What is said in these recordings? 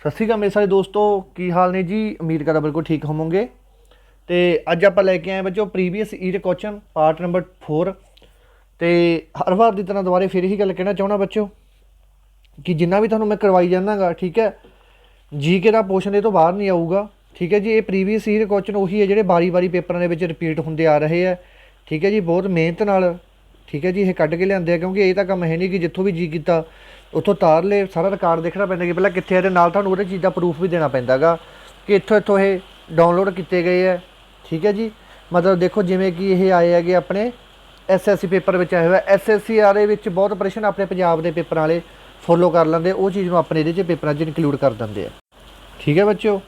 सत श्री अकाल मेरे सारे दोस्तों, की हाल ने जी। उम्मीद करदा बिल्कुल ठीक होवोगे। तो अज आप लैके आए बच्चों previous year question part number 4। तो हर बार की तरह दोबारा फिर ही गल कहना चाहना बच्चों कि जिन्ना भी थोड़ा मैं करवाई जाना गा, ठीक है, जी के पोर्शन ये तो बाहर नहीं आऊगा। ठीक है जी, ये प्रीवियस ईयर क्वेश्चन उही है जो बारी बारी पेपरों के रिपीट होंगे आ रहे हैं। ठीक है जी, बहुत मेहनत नाल ठीक है जी ये कढ़ के लिया, क्योंकि ये तो काम है नहीं कि जितों भी जी किया उत्थों तार ले। सारा रिकॉर्ड देखना पैंदा कि पहले कितने है, नाल तुहानूं चीज़ का प्रूफ भी देना पैंदा गा कि इत्थों इत्थों ये डाउनलोड किए गए है। ठीक है जी, मतलब देखो जिमें कि ये आए है अपने SSC पेपर में आए हुए। SSC वाले बहुत प्रश्न अपने पंजाब के पेपर वाले फॉलो कर लेंगे, वो चीज़ में अपने ये पेपर इनकलूड कर देंगे। ठीक है बच्चों,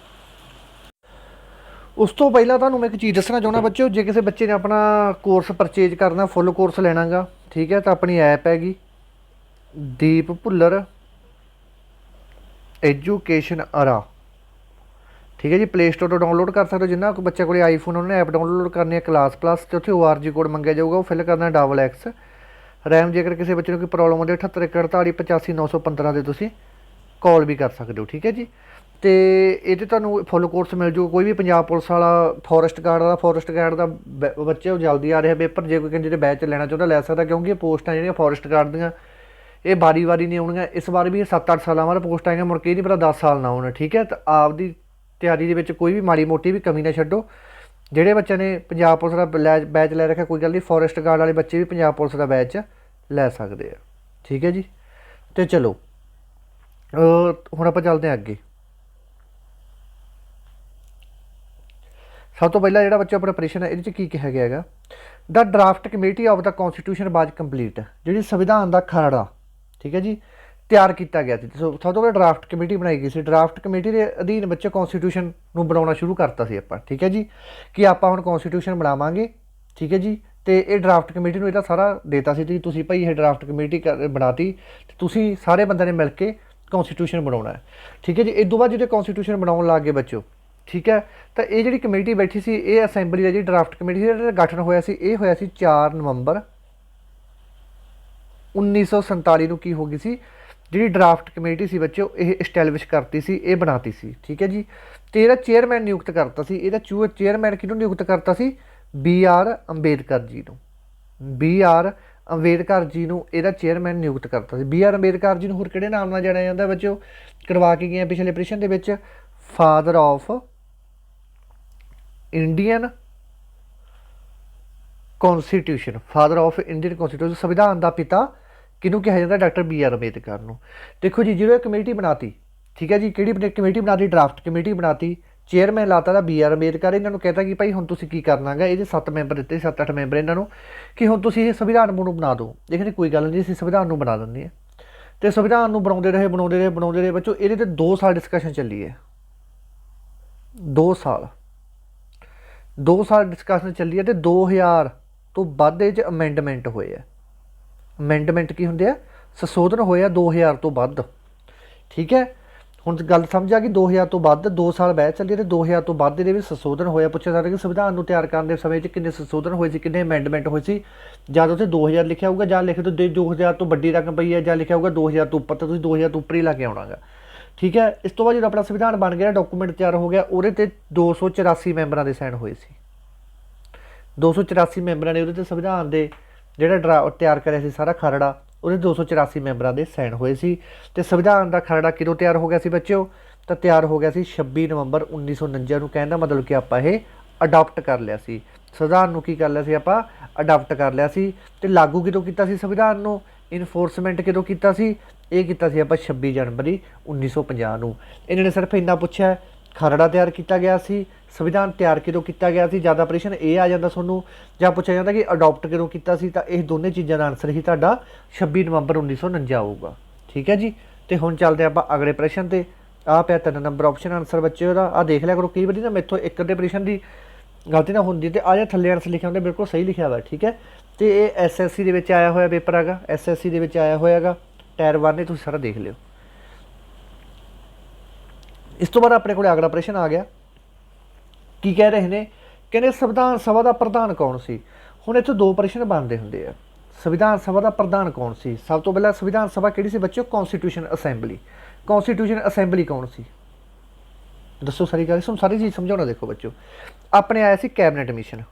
उस तो पहला तुहानूं मैं एक चीज़ दसना चाहना बच्चों, जो किसी बच्चे ने अपना कोर्स परचेज करना, फुल कोर्स लेना गा, ठीक है, तो अपनी ऐप हैगी दीप भुल्लर एजुकेशन अरा। ठीक है जी, प्ले स्टोर तो डाउनलोड कर सकते हो। जिन्ना बच्चे को आईफोन उन्होंने ऐप डाउनलोड करनी है क्लास प्लस, तो उत्थे ORG कोड मंगया जाऊगा, वो फिल करना XX रैम। जेकर किसी बच्चे को कोई प्रॉब्लम होती है 78 148 85 915 से तुम कॉल भी कर सकते हो। ठीक है जी, तो ये तुहानूं फुल कोर्स मिल जूगा। कोई भी पंजाब पुलिस वाला, फॉरेस्ट गार्ड का बच्चे जल्दी आ रहे पेपर, जो कोई जो बैच लेना चाहता लै सकता, क्योंकि पोस्टां जो फॉरेस्ट गार्ड दियाँ ये बारी बारी नहीं आउणियां। इस बार भी 7-8 साल बाद पोस्ट आएंगे, मुड़ के नहीं पता 10 साल ना आने। ठीक है, तो आपकी तैयारी के कोई भी माड़ी मोटी भी कमी ना छड्डो। ਜਿਹੜੇ बच्चे ने पंजाब पुलिस का बैच लै रखा, कोई गल नहीं, फॉरेस्ट गार्ड वाले बच्चे भी पंजाब पुलिस का बैच लै सकते हैं। ठीक है जी, तो चलो हुण आपां चलते हैं अगे। सब तो पहला जो बच्चा प्रैपरेशन है ये कहा गया है, the draft committee of the constitution was complete, जी संविधान का खरड़ा, ठीक है जी, तैयार किया गया। सब तो पहले ड्राफ्ट कमेटी बनाई गई थी। ड्राफ्ट कमेटी के अधीन बच्चे कॉन्स्टिट्यूशन बनाना शुरू करता सी आप। ठीक है जी, कि आप हम कॉन्स्टिट्यूशन बनावांगे। ठीक है जी, तो ये ड्राफ्ट कमेटी को यह सारा देता सी कि तुसीं भाई ये ड्राफ्ट कमेटी बनाती, तुसीं सारे बंदे ने मिल के कॉन्स्टिट्यूशन बनाना है। ठीक है जी, इस तो बाद जो कॉन्स्टिट्यूशन बनाने लग गए बच्चों, ठीक है, तो ये जी कमेटी बैठी सी, ये असैंबली है जी ड्राफ्ट कमेटी का गठन होया सी, ये होया सी 4 नवंबर 1947 की हो गई सी। जी ड्राफ्ट कमेटी सी बच्चों ये इस्टैलिश करती सी, ये बनाती सी। ठीक है जी, तो यह चेयरमैन नियुक्त करता सी, यदा चेयरमैन किनू नियुक्त करता सी, BR अंबेडकर जी को। BR अंबेडकर जी को यदा चेयरमैन नियुक्त करता सी। BR अंबेडकर जी को होर किहड़े नाम नाल जाणिया जांदा बच्चों, करवा के गए पिछले प्रश्न दे विच, father of Indian constitution, father of Indian constitution, संविधान का पिता किनू कहा जाता, डॉक्टर BR अंबेडकर को। देखो जी जो कमेटी बनाती, ठीक है जी, कि कमेटी बनाती, ड्राफ्ट कमेटी बनाती, चेयरमैन लाता था BR अंबेडकर। इन्होंने कहता कि भाई हुण तुसीं की करना गा, ये 7 मैंबर दिते, 7-8 मैंबर इन्होंने, कि हुण तुसीं ये संविधान बना दो। देखिए कोई गल नहीं, असीं संविधान बना देंगे हैं। तो संविधान बनाते रहे बच्चों, ये 2 साल डिस्कशन चली है। 2 साल डिस्कशन चली है, तो 2000 तो वध अमेंडमेंट होए है। अमेंडमेंट की होंगे, संशोधन होया 2000 तो वध। ठीक है, हुण गल समझ आ गई। 2000 तो वध 2 साल बहस चली, तो 2000 तो वध ये संशोधन होया। पूछा जा रहा कि संविधान को तैयार करने समय किन्ने संशोधन होए, किन्ने अमेंडमेंट होए सी। या तो उत्थे 2000 लिखा होगा, जां लिखे तो 2000 तो वड्डी रकम पई है, जां लिखा होगा 2000 तो उपर, तो तुसीं 2000 तो उपर ही लैके आउणा गा। ठीक है, इस तो बाद जो अपना संविधान बन गया, डॉकूमेंट तैयार हो गया, वो 284 मैंबरों के साइन होए सी। 284 मैंबरों ने वो संविधान के जोड़ा तैयार कराया सारा खरड़ा, वो 284 मैंबरों के साइन होए सी। तो संविधान का खरड़ा कदों तैयार हो गया सी बच्चों, तो तैयार हो गया सी 26 नवंबर 1949 को। कहने का मतलब कि आप ये अडॉप्ट कर लिया सी, संविधान की कर लिया सी, आप अडॉप्ट कर लिया सी। तो लागू कदों किया सी संविधान को, इनफोर्समेंट कदों किया सी, ये किया सी आप 26 जनवरी 1950 को। इन्होंने सिर्फ इन्ना पूछा है, खरड़ा तैयार किया गया सी, संविधान तैयार कदों किया गया सी, ज़्यादा प्रश्न ये आ जाता सूँ, ਜਾਂ पूछा जाता कि अडॉप्ट कदों किया सी, तो यह दोनों चीज़ों का आंसर ही तुहाडा 26 नवंबर 1949 आऊगा। ठीक है जी, तो हुण चलते आप अगले प्रश्न से। आ पिया 3 नंबर ऑप्शन आंसर बच्चे का, आ देख लिया करो, कई बार ना मेथों एक दे प्रश्न की गलती ना होंगी, तो आ थले आंसर लिखा होंगे बिल्कुल सही लिखा हुआ। ठीक है, तो ये SSC के आया हुआ पेपर हैगा, SSC के आया हुआ है टायर 1 ने, तुम सारा देख लियो। इस तो बाद अपने को अगला प्रश्न आ गया, की कह रहे हैं, कहने संविधान सभा का प्रधान कौन सी। हुण इत्थे 2 प्रश्न बनते होंगे आ, संविधान सभा का प्रधान कौन सी। सब तो पहला संविधान सभा किहड़ी सी बच्चों, कॉन्स्टिट्यूशन असैंबली। कॉन्स्टिट्यूशन असैंबली कौन सी, दसो सारी गल, तुम सारी चीज़ समझाना। देखो बच्चों, अपने आया सी कैबिनेट मिशन,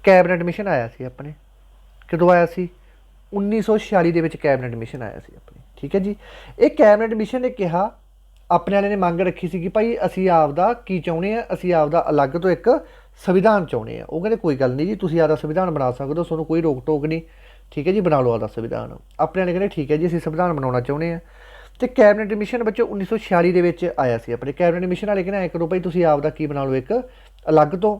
कैबिनेट मिशन आया सी अपने, कदों आया सी 1946 ਦੇ ਵਿੱਚ कैबिनेट मिशन आया सी अपने। ठीक है जी, ये कैबिनेट मिशन ने कहा, अपने वाले ने मंग रखी सी कि भाई असी आपदा की चाहुंदे आ, असी आपदा अलग तो एक संविधान चाहुंदे आ। वो कहते कोई गल नहीं जी, तुसीं आपदा संविधान बना सकदे हो, तुहानूं कोई रोक टोक नहीं। ठीक है जी, बना लो आपदा संविधान। अपने वाले कहते ठीक है जी, असी संविधान बनाउणा चाहुंदे आ। तो कैबिनेट मिशन बच्चों 1946 ਦੇ ਵਿੱਚ आया सी अपने। कैबिनेट मिशन वाले कहना ऐ करो भाई तुसीं आपदा की बना लो, एक अलग तो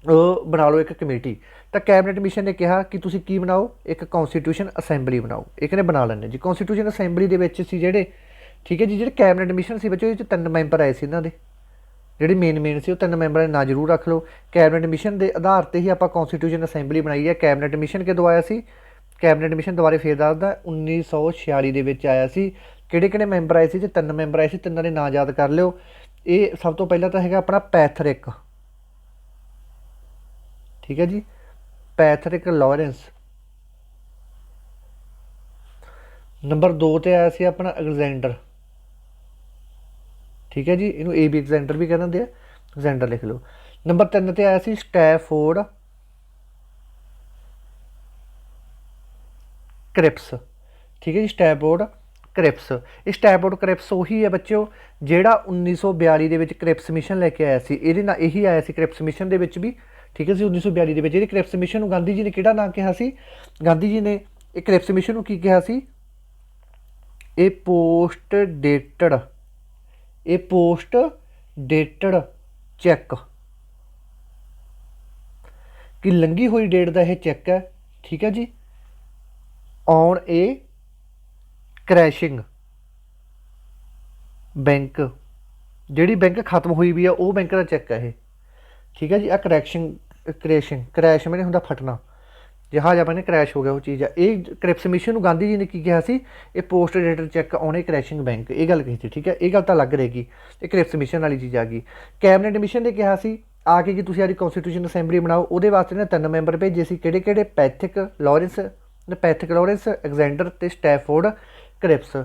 बना लो एक कमेटी। तो कैबिनेट मिशन ने कहा कि तुसीं की बनाओ, एक कॉन्स्टिट्यूशन असैंबली बनाओ। एक ने बना लैने जी कॉन्स्टिट्यूशन असैंबली दे विच सी जेहड़े। ठीक है जी, जो कैबिनेट मिशन से बच्चों 3 मैंबर आए थे इन्हों के, ਜਿਹੜੇ मेन से 3 मैंबर ना जरूर रख लो। कैबिनेट मिशन के आधार पर ही आप कॉन्स्टिट्यूशन असैंबली बनाई है। कैबिनेट मिशन कदों आया सी, कैबिनेट मिशन दोबारे फिर दसदा 1946 ਦੇ ਵਿੱਚ आया सी। ਕਿਹੜੇ मैंबर आए थे, 3 मैंबर आए थे, तिनों के नाम याद कर लिओ। ये सब तो पहला तो है अपना पैथरिक। ठीक है जी, पैथरिक लॉरेंस। नंबर 2 ते आया सी अपना अलेक्जेंडर। ठीक है जी, इनू ए बी एग्जेंडर भी कह देंगे, एग्जेंडर लिख लो। नंबर 3 ते आया सी स्टैफोर्ड क्रिप्स। ठीक है जी, स्टैफोर्ड क्रिप्स। ये स्टैफोर्ड क्रिप्स उही है बच्चों जेड़ा 1942 ਦੇ ਵਿੱਚ क्रिप्स मिशन लेके आया सी। ਇਹਦੇ ਨਾਲ ਇਹੀ आया सी क्रिप्स मिशन ਦੇ ਵਿੱਚ भी। ठीक है जी, 1942 ਦੇ ਵਿੱਚ ਇਹਦੇ क्रिप्स मिशन ਨੂੰ गांधी जी ने ਕਿਹੜਾ ਨਾਂ ਕਿਹਾ ਸੀ? गांधी जी ने ਇਹ क्रिप्स मिशन ਨੂੰ ਕੀ ਕਿਹਾ ਸੀ? ਇਹ पोस्ट डेटेड, ये पोस्ट डेटेड चैक कि लंघी हुई डेट का यह चैक है। ठीक है जी, ऑन ए क्रैशिंग बैंक, जिहड़ी बैंक खत्म हुई भी है वो बैंक का चैक है ये। ठीक है जी, आ क्रैश में नहीं होंदा फटना, जहाज अपने क्रैश हो गया वो चीज़ है। ये क्रिप्स मिशन को गांधी जी ने की कहा सी, ये post dated cheque on crashing bank, ये गल कही थी। ठीक है, ये गल तो अलग रहेगी, ये क्रिप्स मिशन वाली चीज़ आ गई। कैबिनेट मिशन ने कहा सी आके कि तुसीं आदी कॉन्स्टिट्यूशन असैंबली बनाओ। वो वास्ते ने 3 मैंबर भेजे सी, किहड़े पैथिक लॉरेंस, एग्जेंडर ते स्टैफोर्ड क्रिप्स।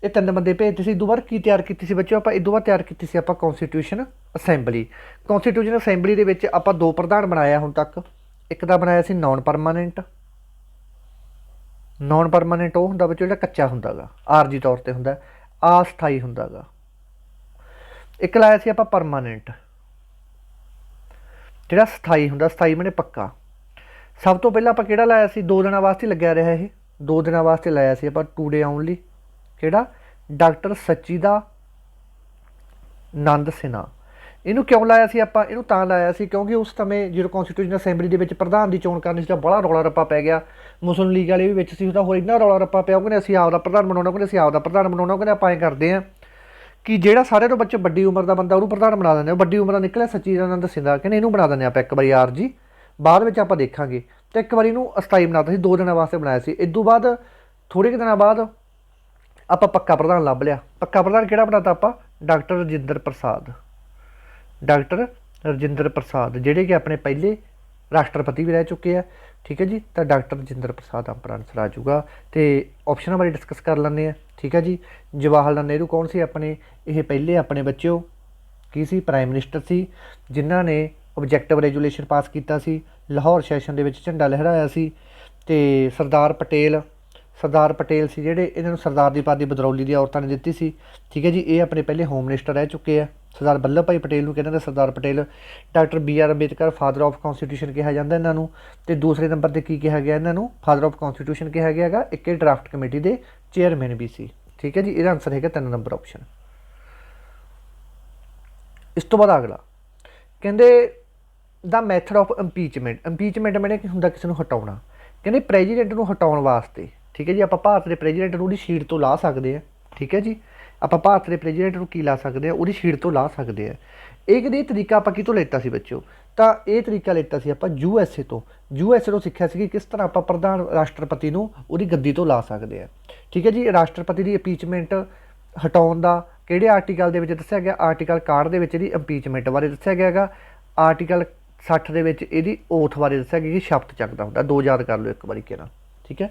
ये 3 बंदे भेजते सी। इदों बाद की तैयार की सी बच्चों, आप इदों बाद तैयार की सी आप कॉन्स्टिट्यूशन असैंबली। कॉन्स्टिट्यूशन असैंबली दे विच आप 2 प्रधान बनाया हुण तक। एक तो बनाया सी नॉन परमानेंट, नॉन परमानेंट वो होंदा बच्चों जिहड़ा कच्चा हुंदा गा, आरजी तौर पर हुंदा, अस्थाई हुंदा गा। एक लाया सी आपां परमानेंट, जिहड़ा स्थाई हुंदा, स्थाई माने पक्का। सब तो पहला आपां किहड़ा लाया सी? 2 दिनां वास्ते लग्या रहा ये, 2 दिनां वास्ते लाया सी आपां टू डे ओनली। किहड़ा? डॉक्टर सच्चिदा नंद सिन्हा। इनू क्यों लाया सी आपां? इनू तां लाया सी क्योंकि उस समय जो कॉन्स्टिट्यूशन असैंबली दे विच प्रधान की चोण करनी सी, बड़ा रौला रप्पा पै गया। मुस्लिम लीग वाले भी विच सी, उसदा होर इन्ना रौला रप्पा पिया, कहने असीं आपदा प्रधान बनाउणा, कहने असीं आपदा प्रधान बनाउणा, कहने आपां ऐ करदे आ कि जिहड़ा सारे तो बच्चे वड्डी उम्र का बंदा उहनूं प्रधान बना दिंदे। वड्डी उम्र का निकलिया सच्चिदानंद सिन्हा, कहने इनू बना दिंदे आपां एक बारी आरजी, बाद विच आपां देखांगे। तो एक बार इनू अस्थाई बनाता सी, 2 दिनां वास्ते बनाया सी। इदों बाद थोड़े कि दिनां बाद आपां पक्का प्रधान लभ लिया। पक्का प्रधान किहड़ा बनाता आपां? डॉक्टर राजिंदर प्रसाद। डॉक्टर राजिंदर प्रसाद जिहड़े कि अपने पहले राष्ट्रपति भी रह चुके हैं। ठीक है जी, तो डॉक्टर राजिंदर प्रसाद अपना आंसर आ जाऊगा। तो ऑप्शनों बारे डिस्कस कर लैंदे हैं। ठीक है जी, जवाहर लाल नेहरू कौन सी अपने? ये पहले अपने बच्चों की सी प्राइम मिनिस्टर सी जिन्हां ने ऑब्जेक्टिव रेजूलेशन पास किया सी, लाहौर सैशन दे विच झंडा लहराया सी। ते सरदार पटेल सी जिहड़े इन्हां सरदार दी उपाधि बदरौली दी औरतां ने दित्ती सी। ठीक है जी, ये अपने पहले होम मिनिस्टर रह चुके हैं। सरदार वल्लभ भाई पटेल नूं कहंदे Sardar Patel. Doctor B R Ambedkar father of constitution कहा जाता इन्हां नूं। ते दूसरे नंबर पर की कहा गया इन्हां नूं? फादर ऑफ कॉन्स्टिट्यूशन कहा गया है। एक ड्राफ्ट कमेटी के चेयरमैन भी सी। ठीक है जी, इसका आंसर है 3 नंबर ऑप्शन। इस तो बाद अगला कहते the method of impeachment. Impeachment मैंने कि होंदा किसी नूं हटाउणा। कहते प्रेजिडेंट नूं हटाउण वास्ते, ठीक है जी, आपां भारत के प्रेजिडेंट नूं उहदी सीट तो ला सकते हैं। ठीक है जी, आपां भारत के प्रेजिडेंट नूं की ला सकते हैं? उहदी सीट तो ला सकते हैं। ये तरीका आपां कितों लेता सी बच्चों? तो ये तरीका लेता सी आपां USA तो। USA तो सीखिया सी कि किस तरह आपां प्रधान राष्ट्रपति नूं उहदी गद्दी तो ला सकते हैं। ठीक है जी, राष्ट्रपति की इंपीचमेंट हटाउण दा किहड़े आर्टिकल दे विच दस्सिया गया? आर्टिकल 61 दे विच इहदी इंपीचमेंट बारे दस्सिया गया गा। आर्टिकल 60 दे विच इहदी ओथ बारे दस्सिया गया कि शपथ चकदा हुंदा। 2 याद कर लो एक बारी कहना। ठीक है,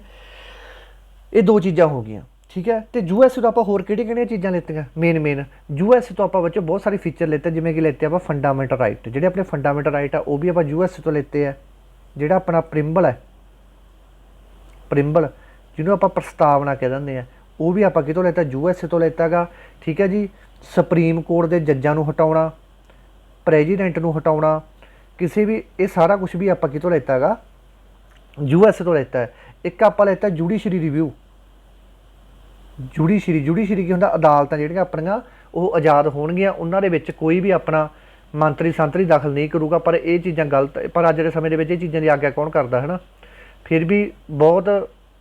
ये 2 चीज़ां हो गई। ठीक है। तो यूएसए तो आप होर किहड़ियां चीज़ां लेतियां मेन यूएसए तो आप बच्चों बहुत सारे फीचर लेते जिवें कि लेते आप फंडामेंटल राइट, जिहड़े अपने फंडामेंटल राइट आ वो भी आप यूएसए तो लेते हैं। जिहड़ा अपना प्रिंबल है, प्रिंबल जिन्होंने आप प्रस्तावना कह देंगे हैं, वो भी आप कितों लेता यूएसए तो लेता गा। ठीक है जी। सुप्रीम कोर्ट के जज्जां नूं हटाउणा, प्रेजिडेंट नूं हटाउणा, किसी भी ये सारा कुछ भी आप कितों लेता गा यूएसए तो लेता है। एक आप लेता जुडिशरी रिव्यू, जुडिशरी की होंदा अदालतां जिहड़ियां अपणियां वो आज़ाद होणगियां, उन्हां दे विच कोई भी अपना मंत्री संतरी दखल नहीं करूगा। पर ये चीज़ां गलत, पर अज के समय ये चीज़ों की आग्या कौन करता है ना। फिर भी बहुत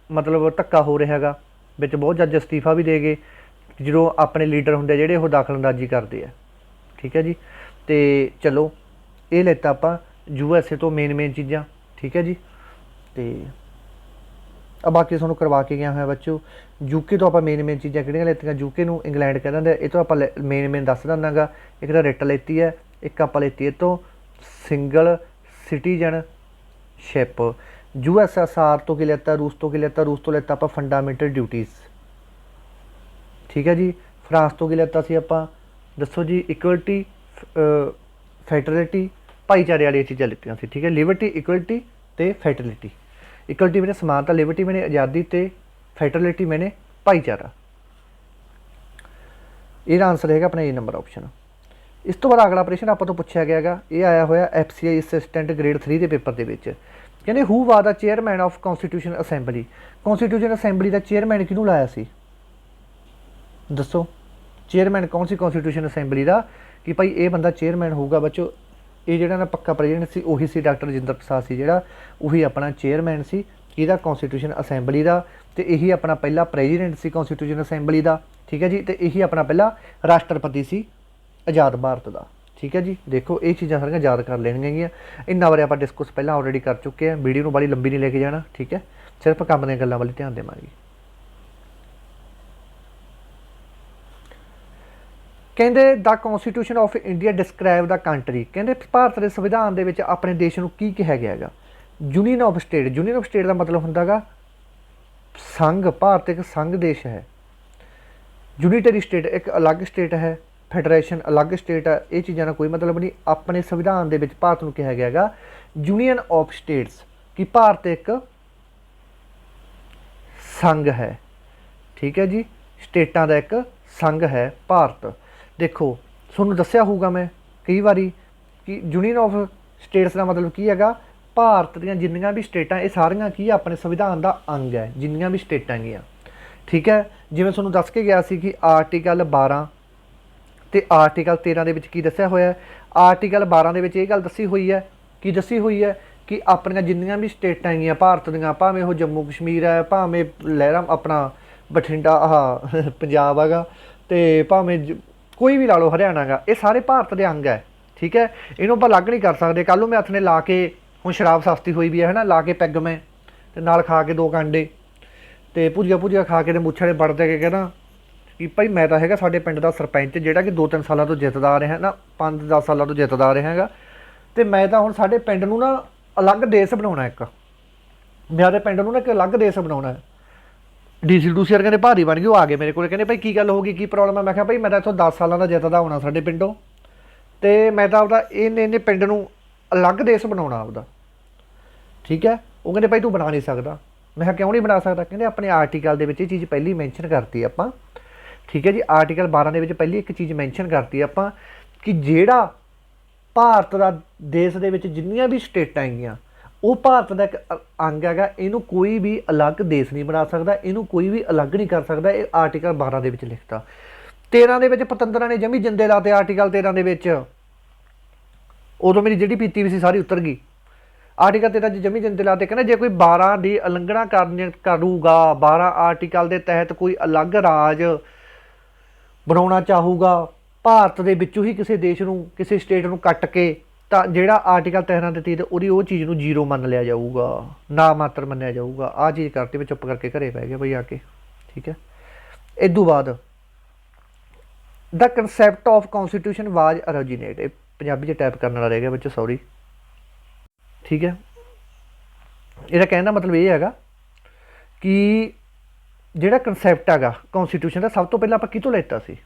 मतलब धक्का हो रहा है, विच बहुत जज अस्तीफा भी दे गए जो अपने लीडर होंगे जिहड़े वो दखलअंदाजी करते हैं। ठीक है जी। तो चलो ये लेता आप यूएसए तो मेन चीज़ां। ठीक है जी। तो बाकी तुहानूं करवा के गया है बच्चों। यूके तो आप मेन चीज़ां किहड़ियां लेतियां, यूके नूं इंग्लैंड कह दिंदे, ये तो आप मेन दस दिंदा गा। एक तो रिट लेती है, एक आप लेती है तो सिंगल सिटीजनशिप। यूएसएसआर तो की लेता, रूस तो की लेता, रूस तो लेता आप फंडामेंटल ड्यूटीज़। ठीक है जी। फ्रांस तो की लेता सी आपां दसो जी, इक्वलिटी, फैटरलिटी, भाईचारे वाली चीज़ां लितियां सी। ठीक है। लिबर्टी, इक्वलिटी तो फैटरलिटी। इक्वलिटी मैंने समानता, लिबर्टी मैंने आज़ादी, तो फैटरलिटी मैंने भाईचारा। यह आंसर है अपना ए नंबर ऑप्शन। इस तो बाद अगला प्रश्न आप तो पूछा गया गा, ये आया होया FCI असिस्टेंट ग्रेड 3 के पेपर के कहते who was the chairman of constitution assembly. Constitution assembly का चेयरमैन किनू लाया सी दसो। चेयरमैन कौन सी कॉन्स्टिट्यूशन असैंबली का, कि भाई ये बंदा चेयरमैन होगा बच्चों। ये जो ना पक्का प्रेजिडेंट सी उही सी डॉक्टर राजेंद्र प्रसाद सी, जिहड़ा उही अपना चेयरमैन सी इहदा कॉन्स्टिट्यूशन असैंबली का। तो यही अपना पहला प्रेजिडेंट सी कॉन्स्टिट्यूशन असैंबली का। ठीक है जी। तो यही अपना पहला राष्ट्रपति सी आज़ाद भारत का। ठीक है जी। देखो ये चीज़ां सारियां याद कर लेनियां। इन्ना बारे आप डिस्कस पहले ऑलरेडी कर चुके हैं, वीडियो बड़ी लंबी नहीं लेके जाना। ठीक है। सिर्फ काम दी गल्लां वाल ध्यान देवांगे। कहते the constitution of India describe the country. कहते भारत के संविधान के अपने देश को की कहा गया है union of state. Union of state का मतलब होंदा गा संघ। भारत एक संघ देश है। यूनिटरी स्टेट एक अलग स्टेट है, फैडरेशन अलग स्टेट है। ये चीज़ों का कोई मतलब नहीं। अपने संविधान के भारत को कहा गया है यूनियन ऑफ स्टेट्स, कि भारत एक संघ है। ठीक है जी। स्टेटां का एक संघ है भारत। देखो तुहानूं दस्सिया होगा मैं कई बारी कि यूनियन ऑफ स्टेट्स का मतलब की है, भारत दीयां जिन्नियां भी स्टेटां ये सारियां की अपने संविधान का अंग है, जिन्नियां भी स्टेटां गईयां। ठीक है। जिवें तुहानूं दस के गया सी कि आर्टिकल 12 तो आर्टिकल 13 की दस्सिया होया। आर्टिकल 12 ये गल दसी हुई है, कि दसी हुई है कि अपन जिन्नियां भी स्टेटां हैगियां भारत दीयां, भावें वो जम्मू कश्मीर है, भावें लहरा अपना बठिंडा पंजाब हैगा, तो भावें कोई भी ला लो हरियाणा गा, ये सारे भारत के अंग है। ठीक है। इन्हों आप अलग नहीं कर सकते। कल नूं मैं हथ ने ला के हुण शराब सस्ती हुई भी है ना, ला के पैग में ते नाल खा के 2 कांडे तो भुजिया खा के मुछा ने बड़ दे के कहना कि भाई मैं तो है साडे पिंड दा सरपंच, जिहड़ा कि 2-3 सालों तो जितदा आ रहा ना, 5-10 सालों तो जितदा आ रहा है। तो मैं तो हुण साडे पिंड नूं ना अलग देश बनाउणा, एक मेरे पिंड नूं ना एक अलग देश बनाउणा है। DC डूसी वाले कहते भारी बन गई, वो आ गए मेरे को कहते भाई की गल होगी, की प्रॉब्लम है। मैं कहा भाई मैं तो इतों 10 सालों का जितदा होना साडे पिंडों, तो मैं तो आपदा इन्ने पिंड नूं अलग देश बनाउणा आपदा। ठीक है। वो कहते भाई तू बना नहीं सकता। मैं क्यों नहीं बना सकता, कहते अपने आर्टिकल के ये चीज़ पहली मैंशन करती आपां। ठीक है जी। आर्टिकल 12 पहली एक चीज़ मैंशन करती आपां कि जिहड़ा भारत का देश के जिन्नियां भी स्टेटां हैगियां वो भारत का एक अंग है। इनू कोई भी अलग देश नहीं बना सकता, इनू कोई भी अलग नहीं कर सकता। ये आर्टिकल 12 लिखता। 13 पतंदरा ने जमी जिंदे लाते आर्टिकल 13 उदों मेरी जी पीती भी सी सारी उतर गई। आर्टिकल 13 जमी जिंदे लाते, कहना जे कोई 12 की उलंघना करूगा, 12 आर्टिकल के तहत कोई अलग राज बनाउणा चाहूगा भारत के विचों ही किसी देश नूं किसी स्टेट नूं कट के, तो जिहड़ा आर्टिकल 13 ते 30 उहदी वो चीज़ नूं जीरो मान लिया जाऊगा, ना मात्र मन्निया जाऊगा। आ चीज़ करती, मैं चुप करके घरे पै गया भाई आके। ठीक है। इदों बाद the concept of constitution was originate, Punjabi type करने वाला रह गया बच्चे, सॉरी। ठीक है। इसका कहने का मतलब ये है कि ਜਿਹੜਾ ਕਨਸੈਪਟ ਹੈਗਾ ਕੌਨਸਟੀਟਿਊਸ਼ਨ ਦਾ ਸਭ ਤੋਂ ਪਹਿਲਾਂ ਆਪਾਂ ਕਿਤੋਂ ਲੈਤਾ ਸੀ,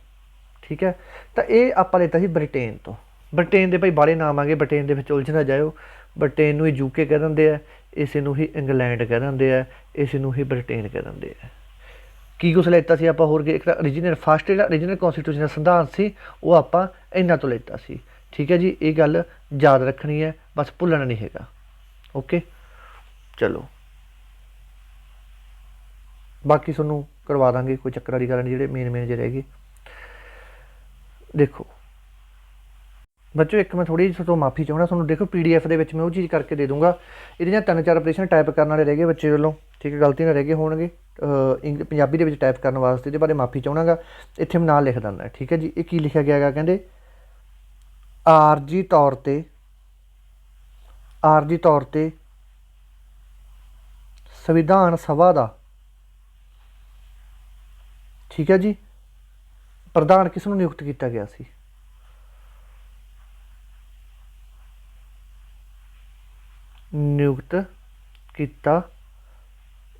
ਠੀਕ ਹੈ। ਤਾਂ ਇਹ ਆਪਾਂ ਲੈਤਾ ਸੀ ਬ੍ਰਿਟੇਨ ਤੋਂ। ਬ੍ਰਿਟੇਨ ਦੇ ਭਾਈ ਬਾਹਲੇ ਨਾਮ ਆ ਗਏ, ਬ੍ਰਿਟੇਨ ਦੇ ਵਿੱਚ ਉਲਝ ਨਾ ਜਾਇਓ। ਬ੍ਰਿਟੇਨ ਨੂੰ ਹੀ ਯੂਕੇ ਕਹਿ ਦਿੰਦੇ ਆ, ਇਸੇ ਨੂੰ ਹੀ ਇੰਗਲੈਂਡ ਕਹਿ ਦਿੰਦੇ ਆ, ਇਸੇ ਨੂੰ ਹੀ ਬ੍ਰਿਟੇਨ ਕਹਿ ਦਿੰਦੇ ਆ। ਕੀ ਕੁਛ ਲੈਤਾ ਸੀ ਆਪਾਂ ਹੋਰ? ਇੱਕ ਓਰੀਜਨਲ ਫਸਟ ਜਿਹੜਾ ਓਰੀਜਨਲ ਕੌਨਸਟੀਟਿਊਸ਼ਨ ਦਾ ਸੰਵਿਧਾਨ ਸੀ ਉਹ ਆਪਾਂ ਇਹਨਾਂ ਤੋਂ ਲੈਤਾ ਸੀ, ਠੀਕ ਹੈ ਜੀ। ਇਹ ਗੱਲ ਯਾਦ ਰੱਖਣੀ ਹੈ, ਬਸ ਭੁੱਲਣਾ ਨਹੀਂ ਹੈਗਾ। ਓਕੇ ਚਲੋ, ਬਾਕੀ ਤੁਹਾਨੂੰ ਕਰਵਾ ਦਾਂਗੇ, ਕੋਈ ਚੱਕਰ ਵਾਲੀ ਗੱਲ ਨਹੀਂ। ਜਿਹੜੇ ਮੇਨ ਜੇ ਰਹਿ ਗਏ ਦੇਖੋ ਬੱਚੋ, ਇੱਕ ਮੈਂ ਥੋੜ੍ਹੀ ਜਿਹੀ ਤੋਂ ਮਾਫੀ ਚਾਹੁੰਦਾ ਤੁਹਾਨੂੰ। ਦੇਖੋ PDF ਦੇ ਵਿੱਚ ਮੈਂ ਉਹ ਚੀਜ਼ ਕਰਕੇ ਦੇ ਦੂੰਗਾ। ਇਹਦੀਆਂ 3-4 ਆਪਰੇਸ਼ਨ ਟਾਈਪ ਕਰਨ ਵਾਲੇ ਰਹਿ ਗਏ ਬੱਚੇ ਵੱਲੋਂ, ਠੀਕ ਹੈ, ਗਲਤੀ ਨਾਲ ਰਹਿ ਗਏ ਹੋਣਗੇ ਪੰਜਾਬੀ ਦੇ ਵਿੱਚ ਟਾਈਪ ਕਰਨ ਵਾਸਤੇ। ਇਹਦੇ ਬਾਰੇ ਮਾਫੀ ਚਾਹੁੰਦਾ ਗਾ। ਇੱਥੇ ਮੈਂ ਨਾਂ ਲਿਖ ਦਿੰਦਾ, ਠੀਕ ਹੈ ਜੀ। ਇਹ ਕੀ ਲਿਖਿਆ ਗਿਆ ਹੈਗਾ? ਕਹਿੰਦੇ ਆਰਜੀ ਤੌਰ 'ਤੇ ਸੰਵਿਧਾਨ ਸਭਾ ਦਾ, ਠੀਕ ਹੈ ਜੀ, ਪ੍ਰਧਾਨ ਕਿਸ ਨੂੰ ਨਿਯੁਕਤ ਕੀਤਾ ਗਿਆ ਸੀ? ਨਿਯੁਕਤ ਕੀਤਾ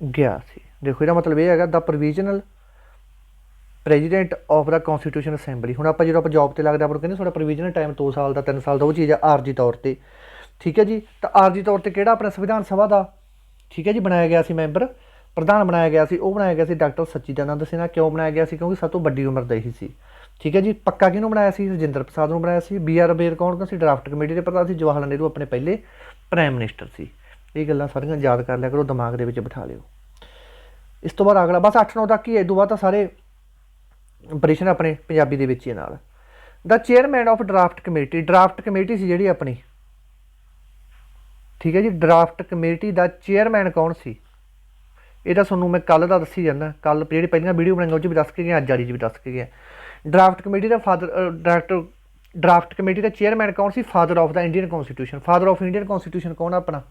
ਗਿਆ ਸੀ। ਦੇਖੋ ਇਹਦਾ ਮਤਲਬ ਇਹ ਹੈਗਾ the provisional president of the constitution assembly. ਹੁਣ ਆਪਾਂ ਜਦੋਂ ਆਪਾਂ ਜੋਬ 'ਤੇ ਲੱਗਦਾ ਆਪਾਂ ਨੂੰ ਕਹਿੰਦੇ ਤੁਹਾਡਾ ਪ੍ਰੋਵੀਜ਼ਨਲ ਟਾਈਮ 2 ਸਾਲ ਦਾ 3 ਸਾਲ ਦਾ, ਉਹ ਚੀਜ਼ ਆ ਆਰਜੀ ਤੌਰ 'ਤੇ, ਠੀਕ ਹੈ ਜੀ। ਤਾਂ ਆਰਜੀ ਤੌਰ 'ਤੇ ਕਿਹੜਾ ਆਪਣਾ ਸੰਵਿਧਾਨ ਸਭਾ ਦਾ, ਠੀਕ ਹੈ ਜੀ, ਬਣਾਇਆ ਗਿਆ ਸੀ ਮੈਂਬਰ, ਪ੍ਰਧਾਨ ਬਣਾਇਆ ਗਿਆ ਸੀ, ਉਹ ਬਣਾਇਆ ਗਿਆ ਸੀ ਡਾਕਟਰ ਸੱਚੀਦਾਨੰਦ ਸਿੰਨਹਾ। ਕਿਉਂ ਬਣਾਇਆ ਗਿਆ ਸੀ? ਕਿਉਂਕਿ ਸਭ ਤੋਂ ਵੱਡੀ ਉਮਰ ਦਾ ਇਹੀ ਸੀ, ਠੀਕ ਹੈ ਜੀ। ਪੱਕਾ ਕਿਹਨੂੰ ਬਣਾਇਆ ਸੀ? ਰਜਿੰਦਰ ਪ੍ਰਸਾਦ ਨੂੰ ਬਣਾਇਆ ਸੀ। BR ਅੰਬੇਦਕਰ ਕੌਣ ਸੀ? ਡਰਾਫਟ ਕਮੇਟੀ ਦੇ ਪ੍ਰਧਾਨ ਸੀ। ਜਵਾਹਰ ਲਾਲ ਨਹਿਰੂ ਆਪਣੇ ਪਹਿਲੇ ਪ੍ਰਾਈਮ ਮਿਨਿਸਟਰ ਸੀ। ਇਹ ਗੱਲਾਂ ਸਾਰੀਆਂ ਯਾਦ ਕਰ ਲਿਆ ਕਰੋ, ਦਿਮਾਗ ਦੇ ਵਿੱਚ ਬਿਠਾ ਲਿਓ। ਇਸ ਤੋਂ ਬਾਅਦ ਅਗਲਾ ਬਸ 8-9 ਤੱਕ ਹੀ ਹੈ। ਇਸ ਤੋਂ ਬਾਅਦ ਤਾਂ ਸਾਰੇ ਆਪਰੇਸ਼ਨ ਆਪਣੇ ਪੰਜਾਬੀ ਦੇ ਵਿੱਚ ਹੀ ਨਾਲ। The chairman of draft committee, draft committee ਸੀ ਜਿਹੜੀ ਆਪਣੀ, ਠੀਕ ਹੈ ਜੀ। ਡਰਾਫਟ ਕਮੇਟੀ ਦਾ ਚੇਅਰਮੈਨ ਕੌਣ ਸੀ? ਇਹਦਾ ਤੁਹਾਨੂੰ ਮੈਂ ਕੱਲ੍ਹ ਦਾ ਦੱਸੀ ਜਾਂਦਾ। ਕੱਲ੍ਹ ਜਿਹੜੀ ਪਹਿਲੀਆਂ ਵੀਡੀਓ ਬਣਾਈਆਂ ਉਹ 'ਚ ਵੀ ਦੱਸ ਕੇ ਗਿਆ, ਅੱਜ ਵਾਲੀ 'ਚ ਵੀ ਦੱਸ ਕੇ ਗਿਆ। ਡਰਾਫਟ ਕਮੇਟੀ ਦਾ ਡਰਾਫਟ ਕਮੇਟੀ ਦਾ ਚੇਅਰਮੈਨ ਕੌਣ ਸੀ? Father of the Indian constitution. Father of Indian constitution ਕੌਣ ਆਪਣਾ?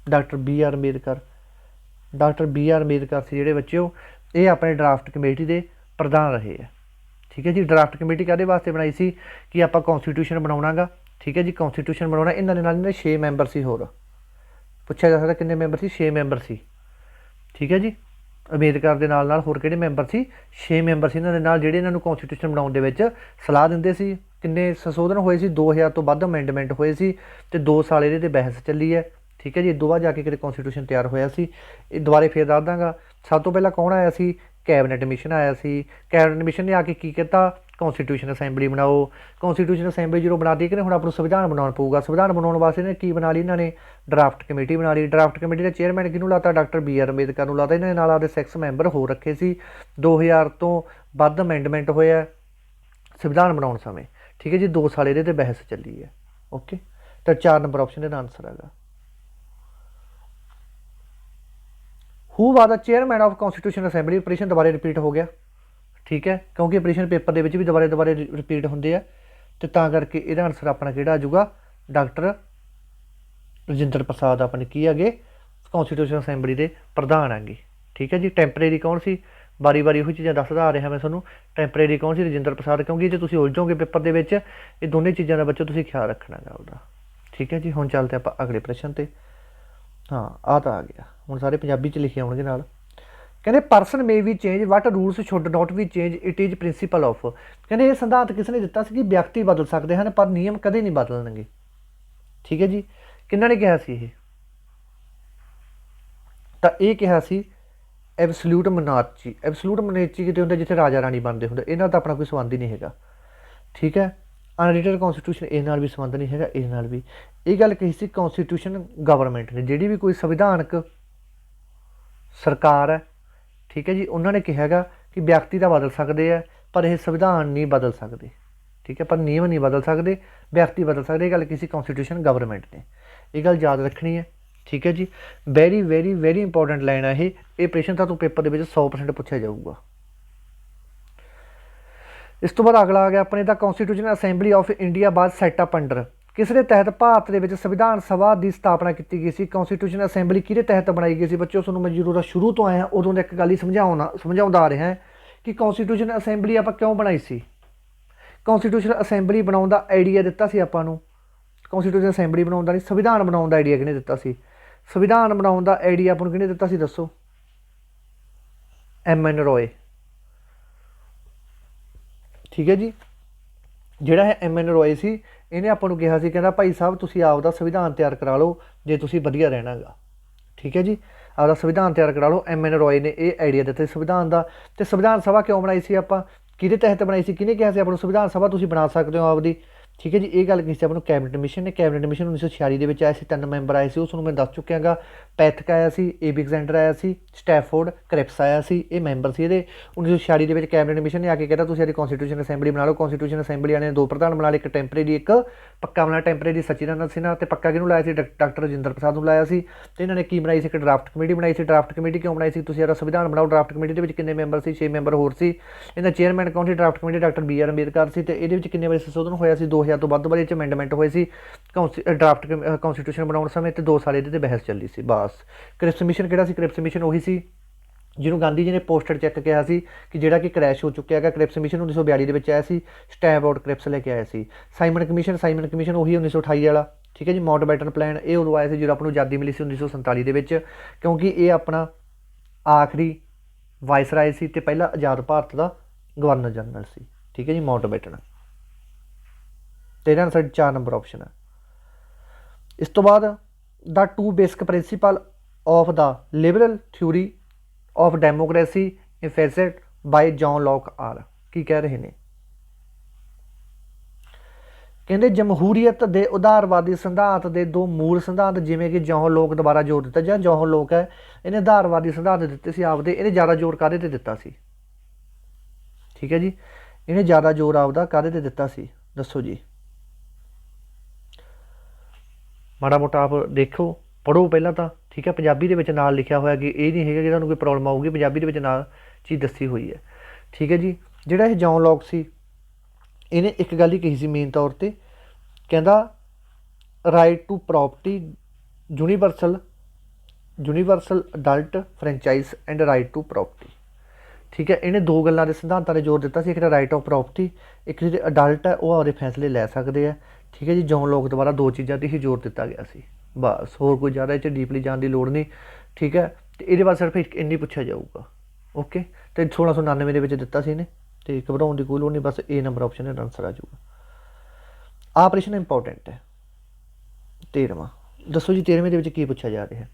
Doctor BR Ambedkar. Doctor BR Ambedkar ਸੀ ਜਿਹੜੇ ਬੱਚਿਓ, ਇਹ ਆਪਣੇ ਡਰਾਫਟ ਕਮੇਟੀ ਦੇ ਪ੍ਰਧਾਨ ਰਹੇ ਆ, ਠੀਕ ਹੈ ਜੀ। ਡਰਾਫਟ ਕਮੇਟੀ ਕਾਹਦੇ ਵਾਸਤੇ ਬਣਾਈ ਸੀ? ਕਿ ਆਪਾਂ ਕੌਨਸਟੀਟਿਊਸ਼ਨ ਬਣਾਉਣਾ ਗਾ, ਠੀਕ ਹੈ ਜੀ। ਕੌਨਸਟੀਟਿਊਸ਼ਨ ਬਣਾਉਣਾ। ਇਹਨਾਂ ਦੇ ਨਾਲ ਇਹਨਾਂ ਦੇ 6 ਮੈਂਬਰ ਸੀ। ਹੋਰ ਪੁੱਛਿਆ ਜਾ ਸਕਦਾ ਕਿੰਨੇ ਮੈਂਬਰ ਸੀ? 6 ਮੈਂਬਰ ਸੀ, ਠੀਕ ਹੈ ਜੀ। ਅੰਬੇਦਕਰ ਦੇ ਨਾਲ ਹੋਰ ਕਿਹੜੇ ਮੈਂਬਰ ਸੀ? 6 ਮੈਂਬਰ ਸੀ ਇਹਨਾਂ ਦੇ ਨਾਲ, ਜਿਹੜੇ ਇਹਨਾਂ ਨੂੰ ਕੌਨਸਟੀਟਿਊਸ਼ਨ ਬਣਾਉਣ ਦੇ ਵਿੱਚ ਸਲਾਹ ਦਿੰਦੇ ਸੀ। ਕਿੰਨੇ ਸੰਸ਼ੋਧਨ ਹੋਏ ਸੀ? 2000 ਤੋਂ ਵੱਧ ਅਮੈਂਡਮੈਂਟ ਹੋਏ ਸੀ ਅਤੇ 2 ਸਾਲ ਇਹਦੇ 'ਤੇ ਬਹਿਸ ਚੱਲੀ ਹੈ, ਠੀਕ ਹੈ ਜੀ। ਇਸ ਤੋਂ ਬਾਅਦ ਜਾ ਕੇ ਕਿਤੇ ਕੌਨਸਟੀਟਿਊਸ਼ਨ ਤਿਆਰ ਹੋਇਆ ਸੀ। ਇਹ ਦੁਬਾਰੇ ਫੇਰ ਦੱਸ ਦਾਂਗਾ। ਸਭ ਤੋਂ ਪਹਿਲਾਂ ਕੌਣ ਆਇਆ ਸੀ? ਕੈਬਨਿਟ ਮਿਸ਼ਨ ਆਇਆ ਸੀ। ਕੈਬਨਿਟ ਮਿਸ਼ਨ ਨੇ ਆ ਕੇ ਕੀ ਕੀਤਾ? ਕੌਨਸਟੀਟਿਊਸ਼ਨ ਅਸੈਂਬਲੀ ਬਣਾਓ। ਕੌਨਸਟੀਟਿਊਸ਼ਨ ਅਸੈਂਬਲੀ ਜਦੋਂ ਬਣਾਤੀ ਕਿ ਹੁਣ ਆਪਾਂ ਨੂੰ ਸੰਵਿਧਾਨ ਬਣਾਉਣਾ ਪਊਗਾ। ਸੰਵਿਧਾਨ ਬਣਾਉਣ ਵਾਸਤੇ ਇਹਨੇ ਕੀ ਬਣਾ ਲਈ? ਇਹਨਾਂ ਨੇ ਡਰਾਫਟ ਕਮੇਟੀ ਬਣਾ ਲਈ। ਡਰਾਫਟ ਕਮੇਟੀ ਦਾ ਚੇਅਰਮੈਨ ਕਿਹਨੂੰ ਲਾਤਾ? ਡਾਕਟਰ BR ਅੰਬੇਦਕਰ ਨੂੰ ਲਾਤਾ। ਇਹਨਾਂ ਦੇ ਨਾਲ ਆਪਦੇ 6 ਮੈਂਬਰ ਹੋਰ ਰੱਖੇ ਸੀ। 2000 ਤੋਂ ਵੱਧ ਅਮੈਂਡਮੈਂਟ ਹੋਏ ਆ ਸੰਵਿਧਾਨ ਬਣਾਉਣ ਸਮੇਂ, ਠੀਕ ਹੈ ਜੀ। 2 ਸਾਲ ਇਹਦੇ 'ਤੇ ਬਹਿਸ ਚੱਲੀ ਹੈ। ਓਕੇ, ਤਾਂ 4 ਨੰਬਰ ਆਪਸ਼ਨ ਇਹਦਾ ਆਨਸਰ ਹੈਗਾ। ਹੂ ਵਾਜ ਦਾ ਚੇਅਰਮੈਨ ਆਫ ਕੌਨਸਟੀਟਿਊਸ਼ਨ ਅਸੈਂਬਲੀ। ਆਪਰੇਸ਼ਨ ਦੁਬਾਰੇ ਰਿਪੀਟ ਹੋ ਗਿਆ, ਠੀਕ ਹੈ, ਕਿਉਂਕਿ ਆਪਰੇਸ਼ਨ ਪੇਪਰ ਦੇ ਵਿੱਚ ਵੀ ਦੁਬਾਰੇ ਰਿਪੀਟ ਹੁੰਦੇ ਆ, ਅਤੇ ਤਾਂ ਕਰਕੇ ਇਹਦਾ ਆਨਸਰ ਆਪਣਾ ਕਿਹੜਾ ਆ ਜਾਊਗਾ? ਡਾਕਟਰ ਰਜਿੰਦਰ ਪ੍ਰਸਾਦ ਆਪਣੇ ਕੀ ਹੈਗੇ? ਕੌਨਸਟੀਟਿਊਸ਼ਨ ਅਸੈਂਬਲੀ ਦੇ ਪ੍ਰਧਾਨ ਹੈਗੇ, ਠੀਕ ਹੈ ਜੀ। ਟੈਂਪਰੇਰੀ ਕੌਣ ਸੀ? ਵਾਰੀ ਉਹੀ ਚੀਜ਼ਾਂ ਦੱਸਦਾ ਆ ਰਿਹਾ ਮੈਂ ਤੁਹਾਨੂੰ। ਟੈਂਪਰੇਰੀ ਕੌਣ ਸੀ? ਰਜਿੰਦਰ ਪ੍ਰਸਾਦ। ਕਿਉਂਕਿ ਜੇ ਤੁਸੀਂ ਉਲਝੋਗੇ ਪੇਪਰ ਦੇ ਵਿੱਚ, ਇਹ ਦੋਨੇ ਚੀਜ਼ਾਂ ਦਾ ਬੱਚੋ ਤੁਸੀਂ ਖਿਆਲ ਰੱਖਣਾ ਗਾ ਉਹਦਾ, ਠੀਕ ਹੈ ਜੀ। ਹੁਣ ਚੱਲਦੇ ਆਪਾਂ ਅਗਲੇ ਪ੍ਰਸ਼ਨ 'ਤੇ। ਹਾਂ, ਆਹ ਤਾਂ ਆ ਗਿਆ। ਹੁਣ ਸਾਰੇ ਪੰਜਾਬੀ 'ਚ ਲਿਖੇ ਆਉਣਗੇ ਨਾਲ। ਕਹਿੰਦੇ person may we change what rules should not we change, it is principle of. ਕਹਿੰਦੇ ਇਹ ਸਿਧਾਂਤ ਕਿਸ ਨੇ ਦਿੱਤਾ ਸੀ? ਕਿ ਵਿਅਕਤੀ ਬਦਲ ਸਕਦੇ ਹਨ ਪਰ ਨਿਯਮ ਕਦੇ ਨਹੀਂ ਬਦਲਣਗੇ, ਠੀਕ ਹੈ ਜੀ। ਕਿਹਨਾਂ ਨੇ ਕਿਹਾ ਸੀ ਇਹ? ਤਾਂ ਇਹ ਕਿਹਾ ਸੀ ਐਬਸਲੂਟ ਮੋਨਾਰਚੀ। ਐਬਸਲੂਟ ਮੋਨਾਰਚੀ ਕਿਤੇ ਹੁੰਦਾ ਜਿੱਥੇ ਰਾਜਾ ਰਾਣੀ ਬਣਦੇ ਹੁੰਦੇ। ਇਹਨਾਂ ਦਾ ਆਪਣਾ ਕੋਈ ਸੰਬੰਧ ਹੀ ਨਹੀਂ ਹੈਗਾ, ਠੀਕ ਹੈ। ਅਨਰਿਟਨ ਕੌਨਸਟੀਟਿਊਸ਼ਨ ਇਹ ਨਾਲ ਵੀ ਸੰਬੰਧ ਨਹੀਂ ਹੈਗਾ, ਇਸ ਨਾਲ ਵੀ। ਇਹ ਗੱਲ ਕਹੀ ਸੀ ਕੌਨਸਟੀਟਿਊਸ਼ਨ ਗਵਰਨਮੈਂਟ ਨੇ, ਜਿਹੜੀ ਵੀ ਕੋਈ ਸੰਵਿਧਾਨਕ ਸਰਕਾਰ ਹੈ, ਠੀਕ ਹੈ ਜੀ, ਉਹਨਾਂ ਨੇ ਕਿਹਾ ਹੈਗਾ ਕਿ ਵਿਅਕਤੀ ਤਾਂ ਬਦਲ ਸਕਦੇ ਆ ਪਰ ਇਹ ਸੰਵਿਧਾਨ ਨਹੀਂ ਬਦਲ ਸਕਦੇ, ਠੀਕ ਹੈ, ਪਰ ਨਿਯਮ ਨਹੀਂ ਬਦਲ ਸਕਦੇ, ਵਿਅਕਤੀ ਬਦਲ ਸਕਦੇ। ਇਹ ਗੱਲ ਕਿਸੇ ਕੌਨਸਟੀਟਿਊਸ਼ਨ ਗਵਰਨਮੈਂਟ ਨੇ। ਇਹ ਗੱਲ ਯਾਦ ਰੱਖਣੀ ਹੈ, ਠੀਕ ਹੈ ਜੀ। ਵੈਰੀ ਇੰਪੋਰਟੈਂਟ ਲਾਈਨ ਹੈ ਇਹ ਪ੍ਰਸ਼ਨ ਤਾਂ ਪੇਪਰ ਦੇ ਵਿੱਚ 100% ਪੁੱਛਿਆ ਜਾਊਗਾ। ਇਸ ਤੋਂ ਬਾਅਦ ਅਗਲਾ ਆ ਗਿਆ ਆਪਣੇ ਦਾ ਕੌਨਸਟੀਟਿਊਸ਼ਨ ਅਸੈਂਬਲੀ ਆਫ ਇੰਡੀਆ ਬਾਅਦ ਸੈਟਅਪ ਅੰਡਰ। ਕਿਸ ਦੇ ਤਹਿਤ ਭਾਰਤ ਦੇ ਵਿੱਚ ਸੰਵਿਧਾਨ ਸਭਾ ਦੀ ਸਥਾਪਨਾ ਕੀਤੀ ਗਈ ਸੀ? ਕੌਨਸਟੀਟਿਊਸ਼ਨ ਅਸੈਂਬਲੀ ਕਿਹਦੇ ਤਹਿਤ ਬਣਾਈ ਗਈ ਸੀ? ਬੱਚਿਓ ਤੁਹਾਨੂੰ ਮੈਂ ਜਦੋਂ ਸ਼ੁਰੂ ਤੋਂ ਆਇਆ ਉਦੋਂ ਦਾ ਇੱਕ ਗੱਲ ਹੀ ਸਮਝਾਉਂਦਾ ਆ ਰਿਹਾ ਕਿ ਕੌਨਸਟੀਟਿਊਸ਼ਨ ਅਸੈਂਬਲੀ ਆਪਾਂ ਕਿਉਂ ਬਣਾਈ ਸੀ। ਕੌਨਸਟੀਟਿਊਸ਼ਨ ਅਸੈਂਬਲੀ ਬਣਾਉਣ ਦਾ ਆਈਡੀਆ ਦਿੱਤਾ ਸੀ ਆਪਾਂ ਨੂੰ। ਕੌਨਸਟੀਟਿਊਸ਼ਨ ਅਸੈਂਬਲੀ ਬਣਾਉਣ ਦਾ ਨਹੀਂ, ਸੰਵਿਧਾਨ ਬਣਾਉਣ ਦਾ ਆਈਡੀਆ ਕਿਹਨੇ ਦਿੱਤਾ ਸੀ? ਸੰਵਿਧਾਨ ਬਣਾਉਣ ਦਾ ਆਈਡੀਆ ਆਪਾਂ ਨੂੰ ਕਿਹਨੇ ਦਿੱਤਾ ਸੀ ਦੱਸੋ? MN रॉय, ठीक है जी। ਜਿਹੜਾ ਇਹ MN ਰॉय ਸੀ ਇਹਨੇ ਆਪਾਂ ਨੂੰ ਕਿਹਾ ਸੀ, ਕਹਿੰਦਾ ਭਾਈ ਸਾਹਿਬ ਤੁਸੀਂ ਆਪ ਦਾ ਸੰਵਿਧਾਨ ਤਿਆਰ ਕਰਾ ਲਓ ਜੇ ਤੁਸੀਂ ਵਧੀਆ ਰਹਿਣਾ ਗਾ, ਠੀਕ ਹੈ ਜੀ। ਆਪਦਾ ਸੰਵਿਧਾਨ ਤਿਆਰ ਕਰਾ ਲਓ। MN ਰॉय ਨੇ ਇਹ ਆਈਡੀਆ ਦਿੱਤਾ ਸੰਵਿਧਾਨ ਦਾ। ਅਤੇ ਸੰਵਿਧਾਨ ਸਭਾ ਕਿਉਂ ਬਣਾਈ ਸੀ ਆਪਾਂ, ਕਿਹਦੇ ਤਹਿਤ ਬਣਾਈ ਸੀ, ਕਿਹਨੇ ਕਿਹਾ ਸੀ ਆਪਾਂ ਨੂੰ ਸੰਵਿਧਾਨ ਸਭਾ ਤੁਸੀਂ ਬਣਾ ਸਕਦੇ ਹੋ ਆਪਦੀ, ਠੀਕ ਹੈ ਜੀ। ਇਹ ਗੱਲ ਕੀਤੀ ਸੀ ਆਪਾਂ ਨੂੰ ਕੈਬਨਿਟ ਮਿਸ਼ਨ ਨੇ। ਕੈਬਨਿਟ ਮਿਸ਼ਨ 1946 ਦੇ ਵਿੱਚ ਆਇਆ ਸੀ, 3 ਮੈਂਬਰ ਆਏ ਸੀ, ਉਸ ਨੂੰ ਮੈਂ ਦੱਸ ਚੁੱਕਿਆ ਗਾ। ਪੈਥਕ ਆਇਆ ਸੀ, AB ਐਲੈਗਜ਼ੈਂਡਰ ਆਇਆ ਸੀ, ਸਟੈਫੋਰਡ ਕ੍ਰਿਪਸ ਆਇਆ ਸੀ, ਇਹ ਮੈਂਬਰ ਸੀ ਇਹਦੇ। 1946 ਦੇ ਵਿੱਚ ਕੈਬਨਿਟ ਮਿਸ਼ਨ ਨੇ ਆ ਕੇ ਕਹਿੰਦਾ ਤੁਸੀਂ ਇਹਦੀ ਕੌਂਸਟੀਟਿਊਸ਼ਨ ਅਸੈਂਬਲੀ ਬਣਾ ਲਓ। ਕੌਂਸਟੀਟਿਊਸ਼ਨ ਅਸੈਂਬਲੀ ਵਾਲਿਆਂ ਨੇ 2 ਪ੍ਰਧਾਨ ਬਣਾ ਲਏ, ਇੱਕ ਟੈਂਪਰੇਰੀ, ਇੱਕ ਪੱਕਾ ਬਣਾ। ਟੈਂਪਰੇਰੀ ਸਚਿਦਾਨੰਦ ਸਿਨਹਾ ਅਤੇ ਪੱਕਾ ਕਿਹਨੂੰ ਲਾਇਆ ਸੀ, ਡਾਕਟਰ ਰਜਿੰਦਰ ਪ੍ਰਸਾਦ ਨੂੰ ਲਾਇਆ ਸੀ। ਅਤੇ ਇਹਨਾਂ ਨੇ ਕੀ ਬਣਾਈ ਸੀ, ਇੱਕ ਡਰਾਫਟ ਕਮੇਟੀ ਬਣਾਈ ਸੀ। ਡਰਾਫਟ ਕਮੇਟੀ ਕਿਉਂ ਬਣਾਈ ਸੀ, ਤੁਸੀਂ ਇਹਦਾ ਸੰਵਿਧਾਨ ਬਣਾਓ। ਡਰਾਫਟ ਕਮੇਟੀ ਦੇ ਵਿੱਚ ਕਿੰਨੇ ਮੈਂਬਰ ਸੀ, 6 ਮੈਂਬਰ ਹੋਰ ਸੀ। ਇਹਦਾ ਚੇਅਰਮੈਨ ਕੌਣ ਸੀ, draft committee doctor BR Ambedkar ਸੀ। ਅਤੇ ਇਹਦੇ ਵਿੱਚ ਕਿੰਨੇ ਵਾਰੀ ਸੰਸ਼ੋਧਨ ਹੋਇਆ ਸੀ, 2000 ਤੋਂ ਵੱਧ ਵਾਰੀ 'ਚ ਅਮੈਂਡਮੈਂਟ ਹੋਏ ਸੀ ਡਰਾਫਟ ਕੌਂਸਟੀਟਿਊਸ਼ਨ ਬਣਾਉਣ ਸਮੇਂ। ਅਤੇ 2 ਸਾਲ ਇਹਦੇ 'ਤੇ ਬਹਿਸ ਚੱਲੀ ਸੀ ਬਸ। ਕ੍ਰਿਪਸ ਮਿਸ਼ਨ ਕਿਹੜਾ ਸੀ, ਕ੍ਰਿਪਸ ਮਿਸ਼ਨ ਉਹੀ ਸੀ ਜਿਹਨੂੰ ਗਾਂਧੀ ਜੀ ਨੇ ਪੋਸਟਡ ਚੈੱਕ ਕਿਹਾ ਸੀ ਕਿ ਜਿਹੜਾ ਕਿ ਕਰੈਸ਼ ਹੋ ਚੁੱਕਿਆ ਹੈਗਾ। ਕ੍ਰਿਪਸ ਮਿਸ਼ਨ 1942 ਦੇ ਵਿੱਚ ਆਇਆ ਸੀ, ਸਟੈਵੋਰਡ ਕ੍ਰਿਪਸ ਲੈ ਕੇ ਆਇਆ ਸੀ। ਸਾਈਮਨ ਕਮਿਸ਼ਨ ਉਹੀ 1928 ਵਾਲਾ, ਠੀਕ ਹੈ ਜੀ। ਮਾਊਂਟਬੈਟਨ ਪਲਾਨ ਇਹ ਉਦੋਂ ਆਇਆ ਸੀ ਜਦੋਂ ਆਪਾਂ ਨੂੰ ਆਜ਼ਾਦੀ ਮਿਲੀ ਸੀ 1947 ਦੇ ਵਿੱਚ, ਕਿਉਂਕਿ ਇਹ ਆਪਣਾ ਆਖਰੀ ਵਾਇਸਰਾਏ ਸੀ ਅਤੇ ਪਹਿਲਾ ਆਜ਼ਾਦ ਭਾਰਤ ਦਾ ਗਵਰਨਰ ਜਨਰਲ ਸੀ, ਠੀਕ ਹੈ ਜੀ। ਮਾਊਂਟਬੈਟਨ ਤੇ ਇਹਨਾਂ ਸਾਡੇ 4 ਨੰਬਰ ਆਪਸ਼ਨ ਹੈ। ਇਸ ਤੋਂ ਬਾਅਦ ਦਾ 2 basic principle of the liberal theory of democracy infused by John Locke are, ਕੀ ਕਹਿ ਰਹੇ ਨੇ, ਕਹਿੰਦੇ ਜਮਹੂਰੀਅਤ ਦੇ ਉਦਾਰਵਾਦੀ ਸਿਧਾਂਤ ਦੇ 2 ਮੂਲ ਸਿਧਾਂਤ, ਜਿਵੇਂ ਕਿ ਜੌਹਨ ਲੋਕ ਦੁਬਾਰਾ ਜ਼ੋਰ ਦਿੱਤਾ। ਜਾਂ ਜੌਹਨ ਲੋਕ ਹੈ ਇਹਨੇ ਉਦਾਰਵਾਦੀ ਸਿਧਾਂਤ ਦਿੱਤੇ ਸੀ ਆਪਦੇ। ਇਹਨੇ ਜ਼ਿਆਦਾ ਜ਼ੋਰ ਕਾਹਦੇ 'ਤੇ ਦਿੱਤਾ ਸੀ, ਠੀਕ ਹੈ ਜੀ। ਇਹਨੇ ਜ਼ਿਆਦਾ ਜ਼ੋਰ ਆਪਦਾ ਕਾਹਦੇ 'ਤੇ ਦਿੱਤਾ ਸੀ, ਦੱਸੋ ਜੀ। ਮਾੜਾ ਮੋਟਾ ਆਪ ਦੇਖੋ, ਪੜ੍ਹੋ ਪਹਿਲਾਂ ਤਾਂ, ਠੀਕ ਹੈ। ਪੰਜਾਬੀ ਦੇ ਵਿੱਚ ਨਾਲ ਲਿਖਿਆ ਹੋਇਆ ਕਿ ਇਹ ਨਹੀਂ ਹੈਗਾ ਕਿ ਤੁਹਾਨੂੰ ਕੋਈ ਪ੍ਰੋਬਲਮ ਆਊਗੀ, ਪੰਜਾਬੀ ਦੇ ਵਿੱਚ ਨਾਲ ਚੀਜ਼ ਦੱਸੀ ਹੋਈ ਹੈ, ਠੀਕ ਹੈ ਜੀ। ਜਿਹੜਾ ਇਹ ਜੌਨ ਲੌਕ ਸੀ ਇਹਨੇ ਇੱਕ ਗੱਲ ਹੀ ਕਹੀ ਸੀ ਮੇਨ ਤੌਰ 'ਤੇ, ਕਹਿੰਦਾ right to property, universal adult franchise and right to property, ਠੀਕ ਹੈ। ਇਹਨੇ 2 ਗੱਲਾਂ ਦੇ ਸਿਧਾਂਤਾਂ 'ਤੇ ਜ਼ੋਰ ਦਿੱਤਾ ਸੀ, ਇੱਕ ਤਾਂ ਰਾਈਟ ਆਫ ਪ੍ਰੋਪਰਟੀ, ਇੱਕ ਜਿਹੜੇ ਅਡਲਟ ਹੈ ਉਹ ਆਪਦੇ ਫੈਸਲੇ ਲੈ ਸਕਦੇ ਆ, ਠੀਕ ਹੈ ਜੀ। ਜੌਨ ਲੌਕ ਦੁਆਰਾ 2 ਚੀਜ਼ਾਂ 'ਤੇ ਹੀ ਜ਼ੋਰ ਦਿੱਤਾ ਗਿਆ ਸੀ ਬਸ, ਹੋਰ ਕੋਈ ਜ਼ਿਆਦਾ ਇਹ 'ਚ ਡੀਪਲੀ ਜਾਣ ਦੀ ਲੋੜ ਨਹੀਂ, ਠੀਕ ਹੈ। ਅਤੇ ਇਹਦੇ ਬਾਅਦ ਸਿਰਫ ਇੰਨੀ ਪੁੱਛਿਆ ਜਾਊਗਾ, ਓਕੇ। ਅਤੇ 1699 ਦੇ ਵਿੱਚ ਦਿੱਤਾ ਸੀ ਇਹਨੇ, ਅਤੇ ਘਬਰਾਉਣ ਦੀ ਕੋਈ ਲੋੜ ਨਹੀਂ, ਬਸ A ਨੰਬਰ ਆਪਸ਼ਨ ਇਹਦਾ ਆਨਸਰ ਆ ਜਾਊਗਾ। ਆਹ ਪ੍ਰਸ਼ਨ ਇੰਪੋਰਟੈਂਟ ਹੈ। 13ਵਾਂ ਦੱਸੋ ਜੀ, 13ਵੇਂ ਦੇ ਵਿੱਚ ਕੀ ਪੁੱਛਿਆ ਜਾ ਰਿਹਾ,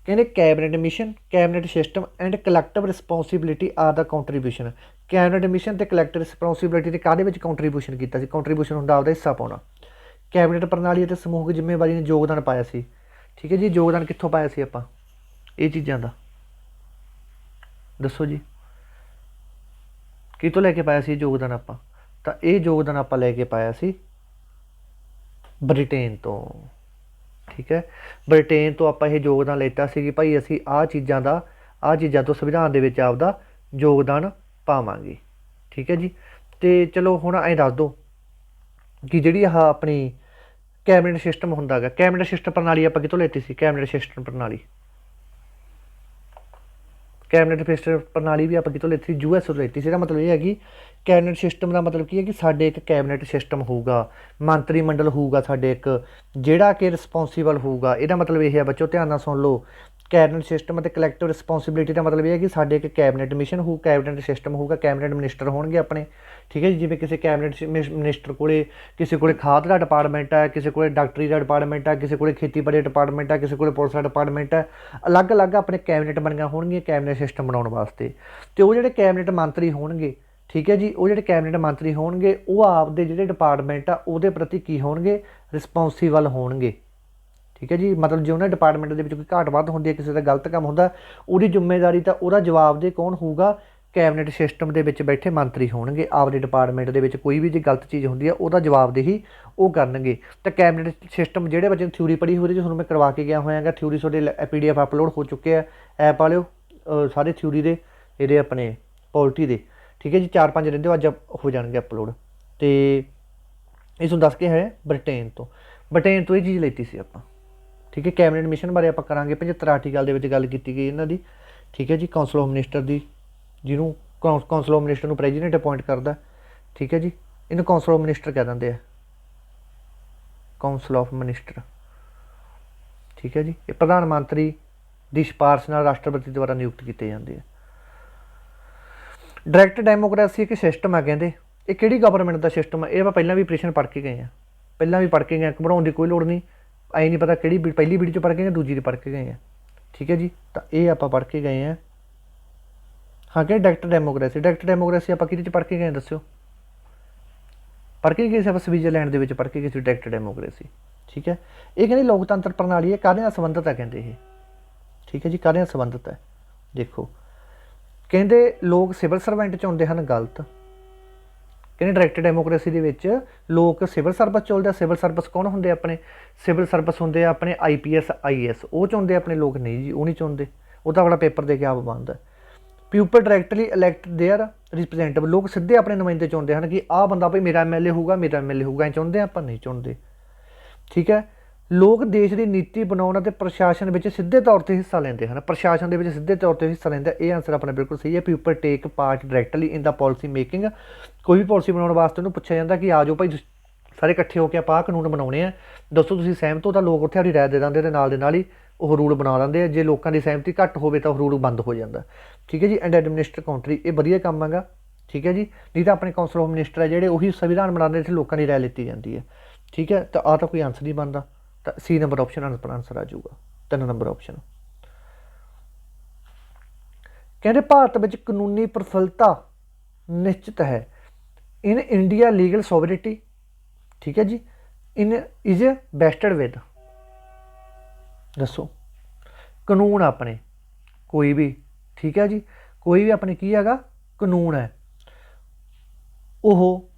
ਕਹਿੰਦੇ cabinet mission, cabinet system and collective responsibility ਆਰ ਦਾ ਕੰਟਰੀਬਿਊਸ਼ਨ। ਕੈਬਨਿਟ ਮਿਸ਼ਨ ਅਤੇ ਕਲੈਕਟਿਵ ਰਿਸਪੋਂਸੀਬਿਲਿਟੀ ਨੇ ਕਾਹਦੇ ਵਿੱਚ ਕੰਟਰੀਬਿਊਸ਼ਨ ਕੀਤਾ ਸੀ, ਕੰਟਰੀਬਿਊਸ਼ਨ ਹੁੰਦਾ ਆਪਦਾ ਹਿੱਸਾ ਪਾਉਣਾ। ਕੈਬਨਿਟ ਪ੍ਰਣਾਲੀ ਅਤੇ ਸਮੂਹਕ ਜ਼ਿੰਮੇਵਾਰੀ ਨੇ ਯੋਗਦਾਨ ਪਾਇਆ ਸੀ, ਠੀਕ ਹੈ ਜੀ। ਯੋਗਦਾਨ ਕਿੱਥੋਂ ਪਾਇਆ ਸੀ ਆਪਾਂ ਇਹ ਚੀਜ਼ਾਂ ਦਾ, ਦੱਸੋ ਜੀ, ਕਿਤੋਂ ਲੈ ਕੇ ਪਾਇਆ ਸੀ ਯੋਗਦਾਨ ਆਪਾਂ, ਤਾਂ ਇਹ ਯੋਗਦਾਨ ਆਪਾਂ ਲੈ ਕੇ ਪਾਇਆ ਸੀ ਬ੍ਰਿਟੇਨ ਤੋਂ, ਠੀਕ ਹੈ। ਬ੍ਰਿਟੇਨ ਤੋਂ ਆਪਾਂ ਇਹ ਯੋਗਦਾਨ ਲਿੱਤਾ ਸੀ ਕਿ ਭਾਈ ਅਸੀਂ ਆਹ ਚੀਜ਼ਾਂ ਤੋਂ ਸੰਵਿਧਾਨ ਦੇ ਵਿੱਚ ਆਪਦਾ ਯੋਗਦਾਨ ਪਾਵਾਂਗੇ, ਠੀਕ ਹੈ ਜੀ। ਅਤੇ ਚਲੋ ਹੁਣ ਐਂ ਦੱਸ ਦਿਓ ਕਿ ਜਿਹੜੀ ਆਹ ਆਪਣੀ ਕੈਬਨਿਟ ਸਿਸਟਮ ਹੁੰਦਾ ਗਾ, ਕੈਬਨਿਟ ਸਿਸਟਮ ਪ੍ਰਣਾਲੀ ਆਪਾਂ ਕਿਤੋਂ ਲੈਤੀ ਸੀ, ਕੈਬਨਿਟ ਸਿਸਟਮ ਪ੍ਰਣਾਲੀ ਵੀ ਆਪਾਂ ਕਿਤੋਂ ਲੈਤੀ ਸੀ, US ਤੋਂ ਲੈਤੀ ਸੀ। ਇਹਦਾ ਮਤਲਬ ਇਹ ਹੈ ਕਿ ਕੈਬਨਿਟ ਸਿਸਟਮ ਦਾ ਮਤਲਬ ਕੀ ਹੈ ਕਿ ਸਾਡੇ ਇੱਕ ਕੈਬਨਿਟ ਸਿਸਟਮ ਹੋਊਗਾ, ਮੰਤਰੀ ਮੰਡਲ ਹੋਊਗਾ ਸਾਡੇ ਇੱਕ, ਜਿਹੜਾ ਕਿ ਰਿਸਪੋਂਸੀਬਲ ਹੋਊਗਾ। ਇਹਦਾ ਮਤਲਬ ਇਹ ਹੈ ਬੱਚੋ, ਧਿਆਨ ਨਾਲ ਸੁਣ ਲਓ, ਕੈਬਨਿਟ ਸਿਸਟਮ ਅਤੇ ਕਲੈਕਟਿਵ ਰਿਸਪੋਂਸੀਬਿਲਿਟੀ ਦਾ ਮਤਲਬ ਇਹ ਹੈ ਕਿ ਸਾਡੇ ਇੱਕ ਕੈਬਨਿਟ ਮਿਸ਼ਨ ਹੋਊ, ਕੈਬਨਿਟ ਸਿਸਟਮ ਹੋਊਗਾ, ਕੈਬਨਿਟ ਮਿਨਿਸਟਰ ਹੋਣਗੇ ਆਪਣੇ, ਠੀਕ ਹੈ ਜੀ। ਜਿਵੇਂ ਕਿਸੇ ਕੈਬਨਿਟ ਮਿਨਿਸਟਰ ਕਿਸੇ ਕੋਲੇ ਖਾਦ ਦਾ ਡਿਪਾਰਟਮੈਂਟ ਹੈ, ਕਿਸੇ ਕੋਲੇ ਡਾਕਟਰੀ ਦਾ ਡਿਪਾਰਟਮੈਂਟ ਹੈ, ਕਿਸੇ ਕੋਲੇ ਖੇਤੀਬਾੜੀ ਡਿਪਾਰਟਮੈਂਟ ਹੈ, ਕਿਸੇ ਕੋਲੇ ਪੁਲਿਸ ਦਾ ਡਿਪਾਰਟਮੈਂਟ ਹੈ। ਅਲੱਗ-ਅਲੱਗ ਆਪਣੇ ਕੈਬਨਿਟ ਬਣੀਆਂ ਹੋਣਗੀਆਂ ਕੈਬਨਿਟ ਸਿਸਟਮ ਬਣਾਉਣ ਵਾਸਤੇ। ਅਤੇ ਉਹ ਜਿਹੜੇ ਕੈਬਨਿਟ ਮੰਤਰੀ ਹੋਣਗੇ, ਠੀਕ ਹੈ ਜੀ, ਉਹ ਜਿਹੜੇ ਕੈਬਨਿਟ ਮੰਤਰੀ ਹੋਣਗੇ ਉਹ ਆਪਦੇ ਜਿਹੜੇ ਡਿਪਾਰਟਮੈਂਟ ਆ ਉਹਦੇ ਪ੍ਰਤੀ ਕੀ ਹੋਣਗੇ, ਰਿਸਪੋਂਸੀਬਲ ਹੋਣਗੇ, ਠੀਕ ਹੈ ਜੀ। ਮਤਲਬ ਜੇ ਉਹਨਾਂ ਡਿਪਾਰਟਮੈਂਟ ਦੇ ਵਿੱਚ ਕੋਈ ਘਾਟ ਵੱਧ ਹੁੰਦੀ ਹੈ, ਕਿਸੇ ਦਾ ਗਲਤ ਕੰਮ ਹੁੰਦਾ, ਉਹਦੀ ਜ਼ਿੰਮੇਵਾਰੀ ਤਾਂ ਉਹਦਾ ਜਵਾਬਦੇਹ ਕੌਣ ਹੋਊਗਾ, ਕੈਬਨਿਟ ਸਿਸਟਮ ਦੇ ਵਿੱਚ ਬੈਠੇ ਮੰਤਰੀ ਹੋਣਗੇ। ਆਪਦੇ ਡਿਪਾਰਟਮੈਂਟ ਦੇ ਵਿੱਚ ਕੋਈ ਵੀ ਜੇ ਗਲਤ ਚੀਜ਼ ਹੁੰਦੀ ਹੈ ਉਹਦਾ ਜਵਾਬਦੇਹੀ ਉਹ ਕਰਨਗੇ। ਤਾਂ ਕੈਬਨਿਟ ਸਿਸਟਮ ਜਿਹੜੇ ਬੱਚੇ ਨੇ ਥਿਊਰੀ ਪੜ੍ਹੀ ਉਹਦੇ 'ਚ ਤੁਹਾਨੂੰ ਮੈਂ ਕਰਵਾ ਕੇ ਗਿਆ ਹੋਇਆਗਾ, ਥਿਊਰੀ ਤੁਹਾਡੇ PDF ਅਪਲੋਡ ਹੋ ਚੁੱਕੇ ਆ ਐਪ ਵਾਲਿਓ, ਸਾਰੇ ਥਿਊਰੀ ਦੇ ਇਹਦੇ ਆਪਣੇ ਪੋਲਿਟੀ ਦੇ, ਠੀਕ ਹੈ ਜੀ। 4-5 ਰਹਿੰਦੇ ਅੱਜ ਹੋ ਜਾਣਗੇ ਅਪਲੋਡ। ਅਤੇ ਇਸ ਨੂੰ ਦੱਸ ਕੇ ਹੈ ਬ੍ਰਿਟੇਨ ਤੋਂ ਇਹ ਚੀਜ਼ ਲੈਤੀ ਸੀ ਆਪਾਂ, ਠੀਕ ਹੈ। ਕੈਬਨਿਟ ਮਿਸ਼ਨ ਬਾਰੇ ਆਪਾਂ ਕਰਾਂਗੇ, 75 ਆਰਟੀਕਲ ਦੇ ਵਿੱਚ ਗੱਲ ਕੀਤੀ ਗਈ ਇਹਨਾਂ ਦੀ, ਠੀਕ ਹੈ ਜੀ। ਕਾਉਂਸਲ ਆਫ ਮਿਨਿਸਟਰ ਦੀ, ਜਿਹਨੂੰ ਕਾਉਂਸਲ ਆਫ ਮਿਨਿਸਟਰ ਨੂੰ ਪ੍ਰੈਜ਼ੀਡੈਂਟ ਅਪੋਇੰਟ ਕਰਦਾ, ਠੀਕ ਹੈ ਜੀ। ਇਹਨੂੰ ਕਾਉਂਸਲ ਆਫ ਮਿਨਿਸਟਰ ਕਹਿ ਦਿੰਦੇ ਆ, ਕਾਉਂਸਲ ਆਫ ਮਿਨਿਸਟਰ, ਠੀਕ ਹੈ ਜੀ। ਇਹ ਪ੍ਰਧਾਨ ਮੰਤਰੀ ਦੀ ਸਿਫਾਰਿਸ਼ ਨਾਲ ਰਾਸ਼ਟਰਪਤੀ ਦੁਆਰਾ ਨਿਯੁਕਤ ਕੀਤੇ ਜਾਂਦੇ ਆ। डायरैक्ट डेमोक्रेसी एक सिस्टम है कहते, ये किहड़ी गवर्नमेंट का सिस्टम है, ये आप पहलां भी प्रैशन पढ़ के गए हैं, पहलां भी पढ़ के गए, घबराउण की कोई लोड़ नहीं, ऐ नहीं पता कि पहली वीडियो पढ़ के गए दूजी पढ़ के गए हैं, ठीक है जी। तो ये आप पढ़ के गए हैं। हाँ कि डायरैक्ट डेमोक्रेसी आप कि पढ़ के गए दस्यो, पढ़ के गए आप स्विट्जरलैंड के पढ़ के गए डायरैक्ट डेमोक्रेसी, ठीक है। ये कहते लोकतंत्र प्रणाली है, काहदे नाल संबंधित है कहते ये, ठीक है जी, काहदे नाल संबंधित है। देखो कहते लोग सिविल सर्वेंट चुनते हैं, गलत। कहते डायरैक्ट डेमोक्रेसी के लोग सिविल सर्विस चुनते, सिविल सर्विस कौन होंगे अपने, सिविल सर्विस होंगे अपने IPS IAS, वो चुनते अपने लोग, नहीं जी वो नहीं चुनते, वो तो अपना पेपर दे के आप बंद है। People directly elect there representative, लोग सीधे अपने नुमाइंदे चुनते हैं कि आ बंदा भाई मेरा MLA होगा, मेरा MLA होगा, चुनते आप नहीं चुनते, ठीक है। लोग देश की नीति बनाने और प्रशासन में सीधे तौर पर हिस्सा लेंगे हैं, प्रशासन के सीधे तौर पर हिस्सा लेंगे, ये आंसर अपना बिल्कुल सही है। People take part directly in the policy making, कोई भी पॉलिसी बनाने वास्ते उन्होंने पूछा जाता कि आ जाओ भाई सारे इकट्ठे होकर आप कानून बनाने हैं, दसो तुम सहमत हो, तो लोग उत्थे अपनी राय दे देंगे, नाल ही वो रूल बना लेंगे, जो लोगों की सहमति घट हो तो रूल बंद हो जाता, ठीक है जी। एंड एडमिनिस्टर काउंट्री, ये वधिया काम है, ठीक है जी। नहीं तो अपने काउंसिल ऑफ मिनिस्टर है जोड़े उही संविधान बनाते जिसे लोगों की राय लीती जाती है, ठीक है। तो आ तो कोई आंसर नहीं बनता, तो C नंबर ऑप्शन आंसर आ जाऊगा, 3 नंबर ऑप्शन। कहते भारत में कानूनी प्रफुल्लता निश्चित है, इन इंडिया लीगल सॉवरिटी, ठीक है जी, इन इज बेस्टेड विद, दसो कानून अपने कोई भी, ठीक है जी, कोई भी अपने की है कानून है ओहो,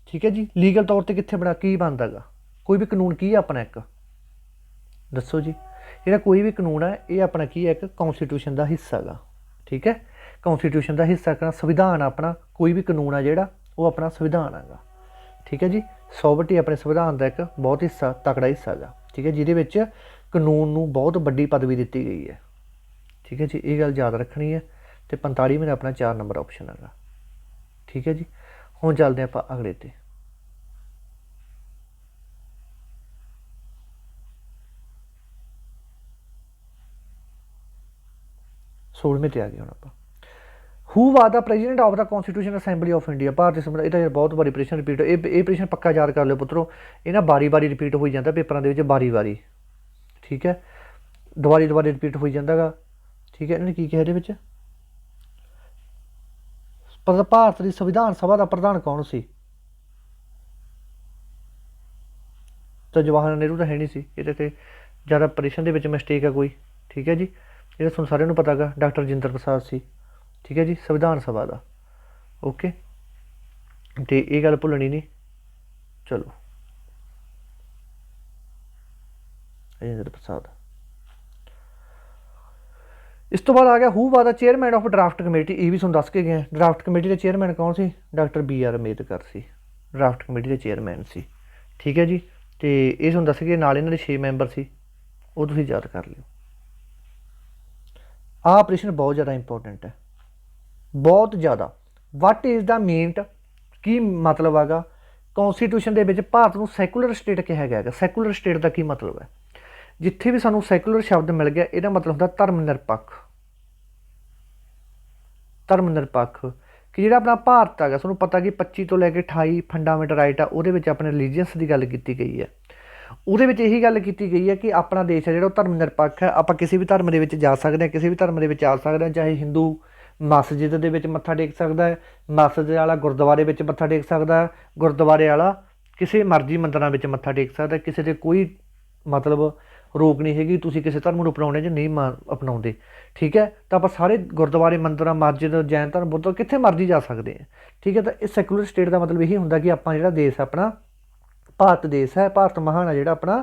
ठीक है जी, लीगल तौर पर कितने बना की बनता है, कोई भी कानून की है अपना एक, दसो जी। जो कोई भी कानून है ये अपना की है एक कॉन्स्टिट्यूशन का हिस्सा है, ठीक है, कॉन्स्टिट्यूशन का हिस्सा करना संविधान अपना, कोई भी कानून है जोड़ा वो अपना संविधान है, ठीक है जी। सॉवरिटी अपने संविधान का एक बहुत हिस्सा तकड़ा हिस्सा है, ठीक है, जिहदे कानून को बहुत वड्डी पदवी दी गई है, ठीक है जी, ये गल याद रखनी है। तो 45 में अपना 4 नंबर ऑप्शन है, ठीक है जी। हुण चलते आप अगले ते, सोलवें ते आ गए हम आप। Who was the president of the constitution assembly of India, भारतीय संविधान, ये तो बहुत बारी प्रश्न रिपीट, ये प्रश्न पक्का याद कर लो पुत्रों, ये ना बारी बारी रिपीट हो जाता पेपरों के बारी बारी, ठीक है, दुबारी रिपीट हो जाता गा, ठीक है। इन्होंने की कहा ये पर भारत की संविधान सभा का प्रधान कौन सी, तो जवाहर नेहरू तो है नहीं सी, ये ज़्यादा प्रश्न के मिसटेक है कोई, ठीक है जी। ये तुम सारे पता है डॉक्टर राजेंद्र प्रसाद सी, ठीक है जी, संविधान सभा का, ओके। तो ये गल भुलनी नहीं, चलो राजेंद्र प्रसाद। इस तो बाद आ गया who was the chairman of draft committee, ये भी तुम दस के गए, ड्राफ्ट कमेटी के चेयरमैन कौन सी, डॉक्टर BR अंबेडकर सी, ड्राफ्ट कमेटी के चेयरमैन सी, ठीक है जी। तो ये तुम दस गए, नाल इन्होंने 6 मैंबर सी, वो तुम याद कर लियो। आह प्रश्न बहुत ज़्यादा इंपोर्टेंट है, बहुत ज़्यादा। वट इज़ द मीन, की मतलब है कॉन्स्टिट्यूशन के भारत को सैकुलर स्टेट कहा गया, सैकुलर स्टेट का की मतलब है, जिथे भी सानू सैकुलर शब्द मिल गया यदा मतलब होंगे धर्म निरपक्ष, धर्म निरपक्ष कि जो अपना भारत है सूँ पता कि 25 तो लैके 28 फंडामेंटल राइट आ, वो अपने रिलीजियस की गल की गई है, वो यही गल की गई है कि अपना देश है जो धर्म निरपक्ष है, आप किसी भी धर्म के जा सकते हैं, किसी भी धर्म के आ सकते हैं, चाहे हिंदू मस्जिद के मत्था टेक सकता है, मस्जिद वाला गुरुद्वारे में मत्था टेक सकता है, गुरुद्वारे वाला किसी मर्जी मंदिरों में मत्था टेक सकता है, किसी के कोई मतलब रोक नहीं हैगी, तुसीं किसी धर्म को अपनाने च नहीं अपनाते, ठीक है। तो आप सारे गुरुद्वारे मंदिर मस्जिद जैन धर्म बुद्ध कितने मर्जी जा सकते हैं, ठीक है। तो इस सैकुलर स्टेट का मतलब यही होंगे कि अपना जो देश अपना भारत देश है, भारत महान है जो अपना,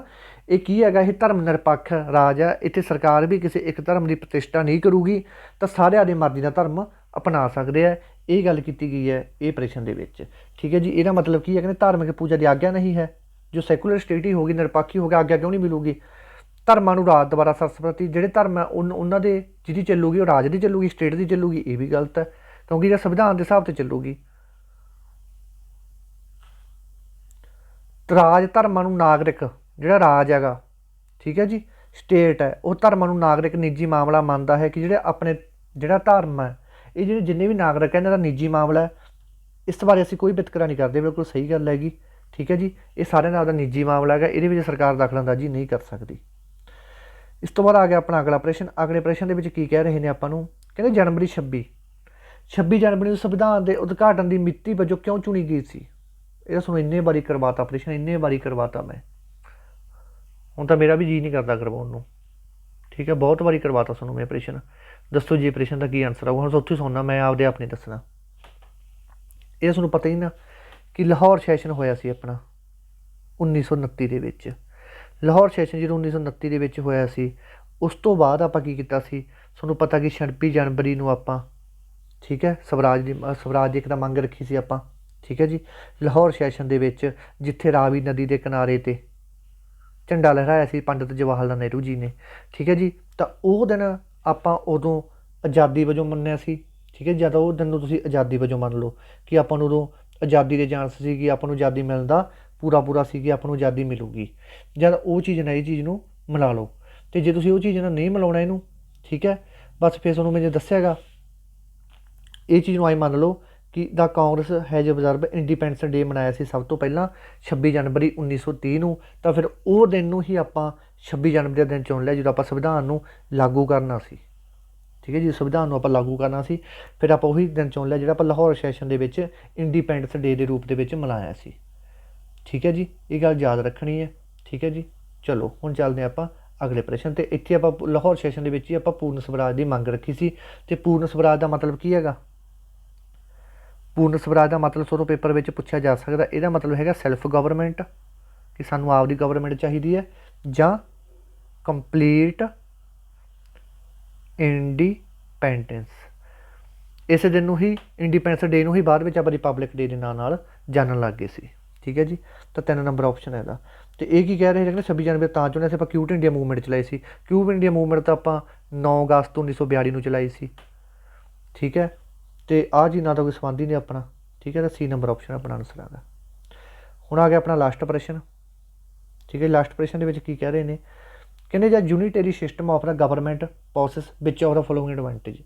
ये की है ये धर्म निरपक्ष राज है, इतने सरकार भी किसी एक धर्म की प्रतिष्ठा नहीं करूगी, तो सारे आदि मर्जी का धर्म अपना सकते हैं, ये गल की गई है ये प्रश्न के, ठीक है जी। यदा मतलब की है कि धार्मिक पूजा की आज्ञा नहीं है, जो सैकुलर स्टेट ही होगी, निरपक्ष ही होगा, आज्ञा क्यों नहीं मिलूगी, धर्मां नूं राज द्वारा सरस्वती जिहड़े धर्म है उन्होंने जिहदी चलूगी वो राज की चलूगी, स्टेट की चलूगी, ये भी गलत है क्योंकि ये संविधान के हिसाब से चलूगी। राज धर्मां नूं नागरिक जिहड़ा राज हैगा, ठीक है जी, स्टेट है वो धर्मां नूं नागरिक निजी मामला मानता है कि जिहड़े अपने जिहड़ा धर्म है ਇਹ ਜਿਹੜੇ ਜਿੰਨੇ ਵੀ ਨਾਗਰਿਕ ਹੈ ਇਹਨਾਂ ਦਾ ਨਿੱਜੀ ਮਾਮਲਾ ਹੈ, ਇਸ ਬਾਰੇ ਅਸੀਂ ਕੋਈ ਵਿਤਕਰਾ ਨਹੀਂ ਕਰਦੇ, ਬਿਲਕੁਲ ਸਹੀ ਗੱਲ ਹੈਗੀ। ਠੀਕ ਹੈ ਜੀ, ਇਹ ਸਾਰਿਆਂ ਨਾਲ ਦਾ ਨਿੱਜੀ ਮਾਮਲਾ ਹੈਗਾ, ਇਹਦੇ ਵਿੱਚ ਸਰਕਾਰ ਦਖਲਅੰਦਾਜ਼ੀ ਨਹੀਂ ਕਰ ਸਕਦੀ। ਇਸ ਤੋਂ ਬਾਅਦ ਆ ਗਿਆ ਆਪਣਾ ਅਗਲਾ ਪ੍ਰਸ਼ਨ। ਅਗਲੇ ਪ੍ਰਸ਼ਨ ਦੇ ਵਿੱਚ ਕੀ ਕਹਿ ਰਹੇ ਨੇ ਆਪਾਂ ਨੂੰ, ਕਹਿੰਦੇ ਜਨਵਰੀ 26 ਜਨਵਰੀ ਨੂੰ ਸੰਵਿਧਾਨ ਦੇ ਉਦਘਾਟਨ ਦੀ ਮਿਤੀ ਵਜੋਂ ਕਿਉਂ ਚੁਣੀ ਗਈ ਸੀ। ਇਹ ਤੁਹਾਨੂੰ ਇੰਨੇ ਵਾਰੀ ਕਰਵਾਤਾ ਪ੍ਰਸ਼ਨ, ਇੰਨੇ ਵਾਰੀ ਕਰਵਾਤਾ ਮੈਂ, ਹੁਣ ਤਾਂ ਮੇਰਾ ਵੀ ਜੀ ਨਹੀਂ ਕਰਦਾ ਕਰਵਾਉਣ ਨੂੰ। ਠੀਕ ਹੈ, ਬਹੁਤ ਵਾਰੀ ਕਰਵਾਤਾ ਤੁਹਾਨੂੰ ਮੈਂ ਪ੍ਰਸ਼ਨ। ਦੱਸੋ ਜੀ ਪ੍ਰਸ਼ਨ ਦਾ ਕੀ ਆਨਸਰ ਆਊਗਾ। ਹੁਣ ਉੱਥੇ ਸੁਣਨਾ, ਮੈਂ ਆਪਦੇ ਆਪ ਨਹੀਂ ਦੱਸਣਾ। ਇਹ ਤੁਹਾਨੂੰ ਪਤਾ ਹੀ ਨਾ ਕਿ ਲਾਹੌਰ ਸੈਸ਼ਨ ਹੋਇਆ ਸੀ ਆਪਣਾ 1929 ਦੇ ਵਿੱਚ। ਲਾਹੌਰ ਸੈਸ਼ਨ ਜਦੋਂ 1929 ਦੇ ਵਿੱਚ ਹੋਇਆ ਸੀ, ਉਸ ਤੋਂ ਬਾਅਦ ਆਪਾਂ ਕੀ ਕੀਤਾ ਸੀ, ਤੁਹਾਨੂੰ ਪਤਾ ਕਿ 26 ਜਨਵਰੀ ਨੂੰ ਆਪਾਂ, ਠੀਕ ਹੈ, ਸਵਰਾਜ ਦੀ ਇੱਕ ਤਾਂ ਮੰਗ ਰੱਖੀ ਸੀ ਆਪਾਂ। ਠੀਕ ਹੈ ਜੀ, ਲਾਹੌਰ ਸੈਸ਼ਨ ਦੇ ਵਿੱਚ ਜਿੱਥੇ ਰਾਵੀ ਨਦੀ ਦੇ ਕਿਨਾਰੇ 'ਤੇ ਝੰਡਾ ਲਹਿਰਾਇਆ ਸੀ ਪੰਡਿਤ ਜਵਾਹਰ ਲਾਲ ਨਹਿਰੂ ਜੀ ਨੇ। ਠੀਕ ਹੈ ਜੀ, ਤਾਂ ਉਹ ਦਿਨ ਆਪਾਂ ਉਦੋਂ ਆਜ਼ਾਦੀ ਵਜੋਂ ਮੰਨਿਆ ਸੀ। ਠੀਕ ਹੈ, ਜਦ ਉਹ ਦਿਨ ਨੂੰ ਤੁਸੀਂ ਆਜ਼ਾਦੀ ਵਜੋਂ ਮੰਨ ਲਓ ਕਿ ਆਪਾਂ ਨੂੰ ਉਦੋਂ ਆਜ਼ਾਦੀ ਦੇ ਚਾਂਸ ਸੀ ਕਿ ਆਪਾਂ ਨੂੰ ਆਜ਼ਾਦੀ ਮਿਲਣ ਦਾ ਪੂਰਾ ਸੀ ਕਿ ਆਪਾਂ ਨੂੰ ਆਜ਼ਾਦੀ ਮਿਲੂਗੀ। ਜਦ ਉਹ ਚੀਜ਼ ਨਾਲ ਇਹ ਚੀਜ਼ ਨੂੰ ਮਿਲਾ ਲਓ, ਅਤੇ ਜੇ ਤੁਸੀਂ ਉਹ ਚੀਜ਼ ਨਾਲ ਨਹੀਂ ਮਿਲਾਉਣਾ ਇਹਨੂੰ, ਠੀਕ ਹੈ, ਬਸ ਫਿਰ ਤੁਹਾਨੂੰ ਮੈਂ ਜੇ ਦੱਸਿਆਗਾ ਇਹ ਚੀਜ਼ ਨੂੰ ਆਈ ਮੰਨ ਲਓ ਕਿ ਦਾ ਕਾਂਗਰਸ ਹੈਜ਼ ਅਬਜ਼ਰਵ ਇੰਡੀਪੈਂਡੈਂਸ ਡੇ ਮਨਾਇਆ ਸੀ ਸਭ ਤੋਂ ਪਹਿਲਾਂ 26 ਜਨਵਰੀ 1930 ਨੂੰ। ਤਾਂ ਫਿਰ ਉਹ ਦਿਨ ਨੂੰ ਹੀ ਆਪਾਂ 26 ਜਨਵਰੀ ਦਾ ਦਿਨ ਚੁਣ ਲਿਆ ਜਦੋਂ ਆਪਾਂ ਸੰਵਿਧਾਨ ਨੂੰ ਲਾਗੂ ਕਰਨਾ ਸੀ। ਠੀਕ ਹੈ ਜੀ, ਸੰਵਿਧਾਨ ਨੂੰ ਆਪਾਂ ਲਾਗੂ ਕਰਨਾ ਸੀ, ਫਿਰ ਆਪਾਂ ਉਹੀ ਦਿਨ ਚੁਣ ਲਿਆ ਜਿਹੜਾ ਆਪਾਂ ਲਾਹੌਰ ਸੈਸ਼ਨ ਦੇ ਵਿੱਚ ਇੰਡੀਪੈਂਡੈਂਸ ਡੇ ਦੇ ਰੂਪ ਦੇ ਵਿੱਚ ਮਨਾਇਆ ਸੀ। ਠੀਕ ਹੈ ਜੀ, ਇਹ ਗੱਲ ਯਾਦ ਰੱਖਣੀ ਹੈ। ਠੀਕ ਹੈ ਜੀ, ਚਲੋ ਹੁਣ ਚੱਲਦੇ ਆਪਾਂ ਅਗਲੇ ਪ੍ਰਸ਼ਨ 'ਤੇ। ਇੱਥੇ ਆਪਾਂ ਲਾਹੌਰ ਸੈਸ਼ਨ ਦੇ ਵਿੱਚ ਹੀ ਆਪਾਂ ਪੂਰਨ ਸਵਰਾਜ ਦੀ ਮੰਗ ਰੱਖੀ ਸੀ। ਅਤੇ ਪੂਰਨ ਸਵਰਾਜ ਦਾ ਮਤਲਬ ਕੀ ਹੈਗਾ? ਪੂਰਨ ਸਵਰਾਜ ਦਾ ਮਤਲਬ ਤੁਹਾਨੂੰ ਪੇਪਰ ਵਿੱਚ ਪੁੱਛਿਆ ਜਾ ਸਕਦਾ। ਇਹਦਾ ਮਤਲਬ ਹੈਗਾ ਸੈਲਫ ਗਵਰਨਮੈਂਟ, ਕਿ ਸਾਨੂੰ ਆਪਦੀ ਗਵਰਨਮੈਂਟ ਚਾਹੀਦੀ ਹੈ, ਜਾਂ ਕੰਪਲੀਟ ਇੰਡੀਪੈਂਡੈਂਸ। ਇਸ ਦਿਨ ਨੂੰ ਹੀ, ਇੰਡੀਪੈਂਡੈਂਸ ਡੇ ਨੂੰ ਹੀ ਬਾਅਦ ਵਿੱਚ ਆਪਾਂ ਰਿਪਬਲਿਕ ਡੇ ਦੇ ਨਾਂ ਨਾਲ ਜਾਣਨ ਲੱਗ ਗਏ ਸੀ। ਠੀਕ ਹੈ ਜੀ, ਤਾਂ 3 ਨੰਬਰ ਆਪਸ਼ਨ ਹੈ ਇਹਦਾ। ਅਤੇ ਇਹ ਕੀ ਕਹਿ ਰਹੇ ਨੇ, 26 ਜਨਵਰੀ ਤਾਂ ਚੁਣਿਆ ਸੀ ਆਪਾਂ, ਕਿਊਟ ਇੰਡੀਆ ਮੂਵਮੈਂਟ ਚਲਾਈ ਸੀ। ਕਿਊਟ ਇੰਡੀਆ ਮੂਵਮੈਂਟ ਤਾਂ ਆਪਾਂ 9 ਅਗਸਤ 1942 ਨੂੰ ਚਲਾਈ ਸੀ। ਠੀਕ ਹੈ, ਅਤੇ ਆਹ ਜੀ ਨਾ ਤਾਂ ਕੋਈ ਸੰਬੰਧ ਹੀ ਨਹੀਂ ਆਪਣਾ। ਠੀਕ ਹੈ, ਤਾਂ C ਨੰਬਰ ਆਪਸ਼ਨ ਆਪਣਾ ਆਨਸਰ ਹੈਗਾ। ਹੁਣ ਆ ਗਿਆ ਆਪਣਾ ਲਾਸਟ ਪ੍ਰਸ਼ਨ। ਠੀਕ ਹੈ, ਲਾਸਟ ਪ੍ਰਸ਼ਨ ਦੇ ਵਿੱਚ ਕੀ ਕਹਿ ਰਹੇ ਨੇ, ਕਹਿੰਦੇ ਜਾਂ unitary system of the government possess which of the following advantage.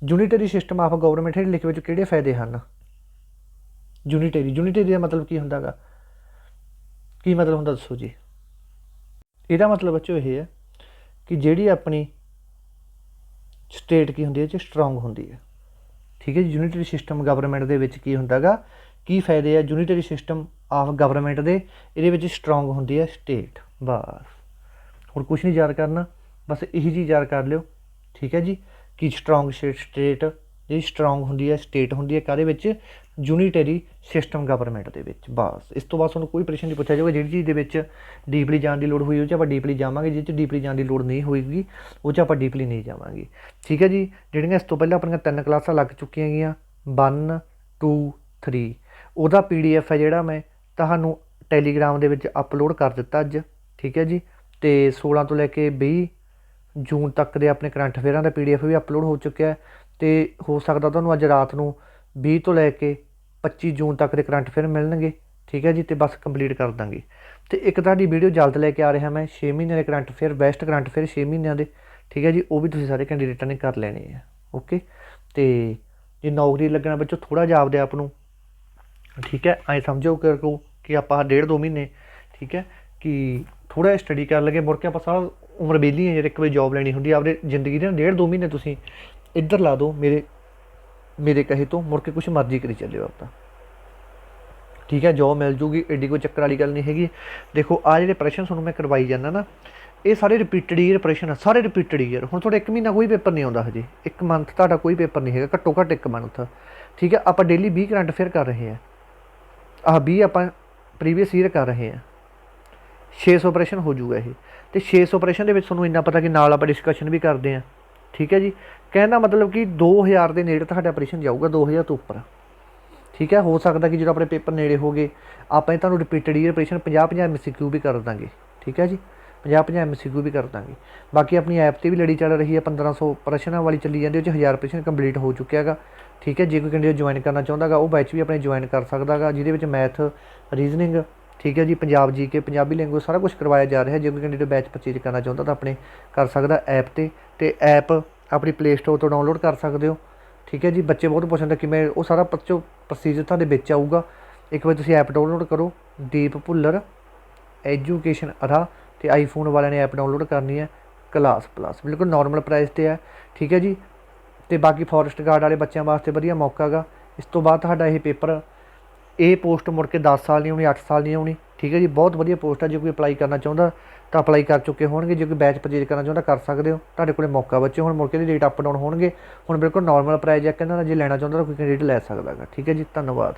Unitary system of government ਹੇਠ ਲਿਖੇ ਵਿੱਚ ਕਿਹੜੇ ਫਾਇਦੇ ਹਨ? ਯੂਨੀਟਰੀ ਦਾ ਮਤਲਬ ਕੀ ਹੁੰਦਾ ਗਾ? ਕੀ ਮਤਲਬ ਹੁੰਦਾ ਦੱਸੋ ਜੀ। ਇਹਦਾ ਮਤਲਬ ਬੱਚੋ ਇਹ ਹੈ ਕਿ ਜਿਹੜੀ ਆਪਣੀ ਸਟੇਟ ਕੀ ਹੁੰਦੀ ਹੈ, ਇਹ 'ਚ ਸਟਰੋਂਗ ਹੁੰਦੀ ਹੈ। ਠੀਕ ਹੈ ਜੀ, ਯੂਨੀਟਰੀ ਸਿਸਟਮ ਗਵਰਨਮੈਂਟ ਦੇ ਵਿੱਚ ਕੀ ਹੁੰਦਾ ਗਾ, ਕੀ ਫਾਇਦੇ ਆ ਯੂਨੀਟਰੀ ਸਿਸਟਮ ਆਫ ਗਵਰਨਮੈਂਟ ਦੇ? ਇਹਦੇ ਵਿੱਚ ਸਟਰੋਂਗ ਹੁੰਦੀ ਹੈ ਸਟੇਟ। ਬਸ ਹੁਣ ਕੁਛ ਨਹੀਂ ਯਾਦ ਕਰਨਾ, ਬਸ ਇਹੀ ਚੀਜ਼ ਯਾਦ ਕਰ ਲਿਓ। ਠੀਕ ਹੈ ਜੀ, ਕਿ ਸਟਰੋਂਗ ਸਟੇਟ ਜਿਹੜੀ ਸਟਰੋਂਗ ਹੁੰਦੀ ਹੈ ਸਟੇਟ ਹੁੰਦੀ ਹੈ ਕਾਹਦੇ ਵਿੱਚ? ਯੂਨੀਟਰੀ ਸਿਸਟਮ ਗਵਰਨਮੈਂਟ ਦੇ ਵਿੱਚ। ਬਸ ਇਸ ਤੋਂ ਬਾਅਦ ਤੁਹਾਨੂੰ ਕੋਈ ਪ੍ਰਸ਼ਨ ਨਹੀਂ ਪੁੱਛਿਆ ਜਾਊਗਾ। ਜਿਹੜੀ ਚੀਜ਼ ਦੇ ਵਿੱਚ ਡੀਪਲੀ ਜਾਣ ਦੀ ਲੋੜ ਹੋਈ ਉਹ 'ਚ ਆਪਾਂ ਡੀਪਲੀ ਜਾਵਾਂਗੇ, ਜਿਸ 'ਚ ਡੀਪਲੀ ਜਾਣ ਦੀ ਲੋੜ ਨਹੀਂ ਹੋਏਗੀ ਉਹ 'ਚ ਆਪਾਂ ਡੀਪਲੀ ਨਹੀਂ ਜਾਵਾਂਗੇ। ਠੀਕ ਹੈ ਜੀ, ਜਿਹੜੀਆਂ ਇਸ ਤੋਂ ਪਹਿਲਾਂ ਆਪਣੀਆਂ 3 ਕਲਾਸਾਂ ਲੱਗ ਚੁੱਕੀਆਂ ਗਈਆਂ 1, 2, 3, ਉਹਦਾ PDF ਹੈ ਜਿਹੜਾ ਮੈਂ ਤੁਹਾਨੂੰ ਟੈਲੀਗ੍ਰਾਮ ਦੇ ਵਿੱਚ ਅਪਲੋਡ ਕਰ ਦਿੱਤਾ ਅੱਜ। ਠੀਕ ਹੈ ਜੀ, ਅਤੇ 16 ਤੋਂ ਲੈ ਕੇ 20 ਜੂਨ ਤੱਕ ਦੇ ਆਪਣੇ ਕਰੰਟ ਅਫੇਅਰਾਂ ਦਾ PDF ਵੀ ਅਪਲੋਡ ਹੋ ਚੁੱਕਿਆ ਹੈ। ਅਤੇ ਹੋ ਸਕਦਾ ਤੁਹਾਨੂੰ ਅੱਜ ਰਾਤ ਨੂੰ 20 ਤੋਂ ਲੈ ਕੇ 25 ਜੂਨ ਤੱਕ ਦੇ ਕਰੰਟ ਅਫੇਅਰ ਮਿਲਣਗੇ। ਠੀਕ ਹੈ ਜੀ, ਅਤੇ ਬਸ ਕੰਪਲੀਟ ਕਰ ਦਾਂਗੇ। ਅਤੇ ਇੱਕ ਤੁਹਾਡੀ ਵੀਡੀਓ ਜਲਦ ਲੈ ਕੇ ਆ ਰਿਹਾ ਮੈਂ 6 ਮਹੀਨਿਆਂ ਦੇ current affair, best current affair 6 ਮਹੀਨਿਆਂ ਦੇ। ਠੀਕ ਹੈ ਜੀ, ਉਹ ਵੀ ਤੁਸੀਂ ਸਾਰੇ ਕੈਂਡੀਡੇਟਾਂ ਨੇ ਕਰ ਲੈਣੇ ਆ। ਓਕੇ, ਅਤੇ ਜੇ ਨੌਕਰੀ ਲੱਗਣਾ ਬੱਚੋ ਥੋੜ੍ਹਾ ਜਿਹਾ ਆਪਦੇ ਆਪ ਨੂੰ, ਠੀਕ ਹੈ, ਐਂ ਸਮਝੋ ਕਿ ਆਪਾਂ 1.5-2 ਮਹੀਨੇ, ਠੀਕ ਹੈ, ਕਿ ਥੋੜ੍ਹਾ ਜਿਹਾ ਸਟੱਡੀ ਕਰਨ ਲੱਗੇ, ਮੁੜ ਕੇ ਆਪਾਂ ਸਾਰਾ ਉਮਰ ਵਿਹਲੀ ਹੈ, ਇੱਕ ਵਾਰੀ ਜੋਬ ਲੈਣੀ ਹੁੰਦੀ ਆਪਦੇ ਜ਼ਿੰਦਗੀ ਦੇ 1.5-2 ਮਹੀਨੇ ਤੁਸੀਂ ਇੱਧਰ ਲਾ ਦਿਓ ਮੇਰੇ ਕਹੇ ਤੋਂ, ਮੁੜ ਕੇ ਕੁਛ ਮਰਜ਼ੀ ਕਰੀ ਚੱਲਿਓ ਆਪਦਾ। ਠੀਕ ਹੈ, ਜੋਬ ਮਿਲ ਜੂਗੀ, ਐਡੀ ਕੋਈ ਚੱਕਰ ਵਾਲੀ ਗੱਲ ਨਹੀਂ ਹੈਗੀ। ਦੇਖੋ ਆਹ ਜਿਹੜੇ ਪ੍ਰਸ਼ਨ ਤੁਹਾਨੂੰ ਮੈਂ ਕਰਵਾਈ ਜਾਂਦਾ ਨਾ, ਇਹ ਸਾਰੇ ਰਿਪੀਟਡ ਈਅਰ ਪ੍ਰਸ਼ਨ ਆ, ਸਾਰੇ ਰਿਪੀਟਡ ਈਅਰ। ਹੁਣ ਤੁਹਾਡਾ 1 ਮਹੀਨਾ ਕੋਈ ਪੇਪਰ ਨਹੀਂ ਆਉਂਦਾ ਹਜੇ, 1 ਮੰਥ ਤੁਹਾਡਾ ਕੋਈ ਪੇਪਰ ਨਹੀਂ ਹੈਗਾ, ਘੱਟੋ ਘੱਟ 1 ਮੰਥ। ਠੀਕ ਹੈ, ਆਪਾਂ ਡੇਲੀ 20 ਕਰੰਟ ਅਫੇਅਰ ਕਰ ਰਹੇ ਹਾਂ, 20 ਆਪਾਂ ਪ੍ਰੀਵੀਅਸ ਈਅਰ ਕਰ ਰਹੇ ਹਾਂ, 600 ਪ੍ਰਸ਼ਨ ਹੋ ਜੂਗਾ ਇਹ। ਅਤੇ 600 ਪ੍ਰਸ਼ਨ ਦੇ ਵਿੱਚ ਤੁਹਾਨੂੰ ਇੰਨਾ ਪਤਾ ਕਿ ਨਾਲ ਆਪਾਂ ਡਿਸਕਸ਼ਨ ਵੀ ਕਰਦੇ ਹਾਂ। ਠੀਕ ਹੈ ਜੀ, ਕਹਿਣ ਦਾ ਮਤਲਬ ਕਿ 2000 ਦੇ ਨੇੜੇ ਤੁਹਾਡਾ ਪ੍ਰਸ਼ਨ ਜਾਊਗਾ, 2000 ਤੋਂ ਉੱਪਰ। ਠੀਕ ਹੈ, ਹੋ ਸਕਦਾ ਕਿ ਜਦੋਂ ਆਪਣੇ ਪੇਪਰ ਨੇੜੇ ਹੋ ਗਏ ਆਪਾਂ ਤੁਹਾਨੂੰ ਰਿਪੀਟਡ ਈਅਰ ਪ੍ਰਸ਼ਨ 50-50 MCQ ਵੀ ਕਰ ਦਾਂਗੇ। ਠੀਕ ਹੈ ਜੀ, 50-50 MCQ ਵੀ ਕਰ ਦਾਂਗੇ। ਬਾਕੀ ਆਪਣੀ ਐਪ 'ਤੇ ਵੀ ਲੜੀ ਚੱਲ ਰਹੀ ਹੈ, 1500 ਪ੍ਰਸ਼ਨਾਂ ਵਾਲੀ ਚੱਲੀ ਜਾਂਦੀ, ਉਹ 'ਚ 1000 ਪ੍ਰਸ਼ਨ ਕੰਪਲੀਟ ਹੋ ਚੁੱਕਿਆ ਹੈਗਾ। ਠੀਕ ਹੈ, ਜੇ ਕੋਈ ਕੈਂਡੀਡੇਟ ਜੁਆਇਨ ਕਰਨਾ ਚਾਹੁੰਦਾ ਗਾ ਉਹ ਬੈਚ ਵੀ ਆਪਣੇ ਜੁਆਇਨ ਕਰ ਸਕਦਾ ਗਾ, ਜਿਹਦੇ ਵਿੱਚ ਮੈਥ, ਰੀਜ਼ਨਿੰਗ, ਠੀਕ ਹੈ ਜੀ, ਪੰਜਾਬ GK, ਪੰਜਾਬੀ ਲੈਂਗੁਏਜ ਸਾਰਾ ਕੁਛ ਕਰਵਾਇਆ ਜਾ ਰਿਹਾ। ਜੇ ਕੋਈ ਕੈਂਡੀਡੇਟ ਬੈਚ ਪਰਚੇਜ ਕਰਨਾ ਚਾਹੁੰਦਾ ਤਾਂ ਆਪਣੇ ਕਰ ਸਕਦਾ ਐਪ 'ਤੇ। ਅਤੇ ਐਪ ਆਪਣੀ ਪਲੇ ਸਟੋਰ ਤੋਂ ਡਾਊਨਲੋਡ ਕਰ ਸਕਦੇ ਹੋ। ਠੀਕ ਹੈ ਜੀ। ਬੱਚੇ ਬਹੁਤ ਪੁੱਛਦੇ ਕਿਵੇਂ, ਉਹ ਸਾਰਾ ਪ੍ਰੋਸੀਜਰ ਤੁਹਾਡੇ ਵਿੱਚ ਆਊਗਾ। ਇੱਕ ਵਾਰ ਤੁਸੀਂ ਐਪ ਡਾਊਨਲੋਡ ਕਰੋ, ਦੀਪ ਭੁੱਲਰ ਐਜੂਕੇਸ਼ਨ ਅਰਾ, ਅਤੇ ਆਈਫੋਨ ਵਾਲਿਆਂ ਨੇ ਐਪ ਡਾਊਨਲੋਡ ਕਰਨੀ ਹੈ ਕਲਾਸ ਪਲੱਸ, ਬਿਲਕੁਲ ਨੋਰਮਲ ਪ੍ਰਾਈਸ 'ਤੇ ਹੈ। ਠੀਕ ਹੈ ਜੀ। ਅਤੇ ਬਾਕੀ ਫੋਰੈਸਟ ਗਾਰਡ ਵਾਲੇ ਬੱਚਿਆਂ ਵਾਸਤੇ ਵਧੀਆ ਮੌਕਾ ਗਾ। ਇਸ ਤੋਂ ਬਾਅਦ ਤੁਹਾਡਾ ਇਹ ਪੇਪਰ, ਇਹ ਪੋਸਟ ਮੁੜ ਕੇ 10 ਸਾਲ ਨਹੀਂ ਆਉਣੀ, 8 ਸਾਲ ਨਹੀਂ ਆਉਣੀ। ਠੀਕ ਹੈ ਜੀ। ਬਹੁਤ ਵਧੀਆ ਪੋਸਟ ਹੈ। ਜੇ ਕੋਈ ਅਪਲਾਈ ਕਰਨਾ ਚਾਹੁੰਦਾ ਤਾਂ ਅਪਲਾਈ ਕਰ ਚੁੱਕੇ ਹੋਣਗੇ। ਜੇ ਕੋਈ ਬੈਚ ਪਰਚੇਜ ਕਰਨਾ ਚਾਹੁੰਦਾ ਕਰ ਸਕਦੇ ਹੋ, ਤੁਹਾਡੇ ਕੋਲ ਮੌਕਾ। ਬੱਚੇ ਹੁਣ ਮੁੜ ਕੇ ਦੀ ਰੇਟ ਅਪ ਡਾਊਨ ਹੋਣਗੇ। ਹੁਣ ਬਿਲਕੁਲ ਨੋਰਮਲ ਪ੍ਰਾਈਜ਼ ਹੈ, ਕਹਿੰਦਾ ਜੇ ਲੈਣਾ ਚਾਹੁੰਦਾ ਤਾਂ ਕੋਈ ਕੈਂਡੀਡੇਟ ਲੈ ਸਕਦਾ ਗਾ। ਠੀਕ ਹੈ ਜੀ। ਧੰਨਵਾਦ।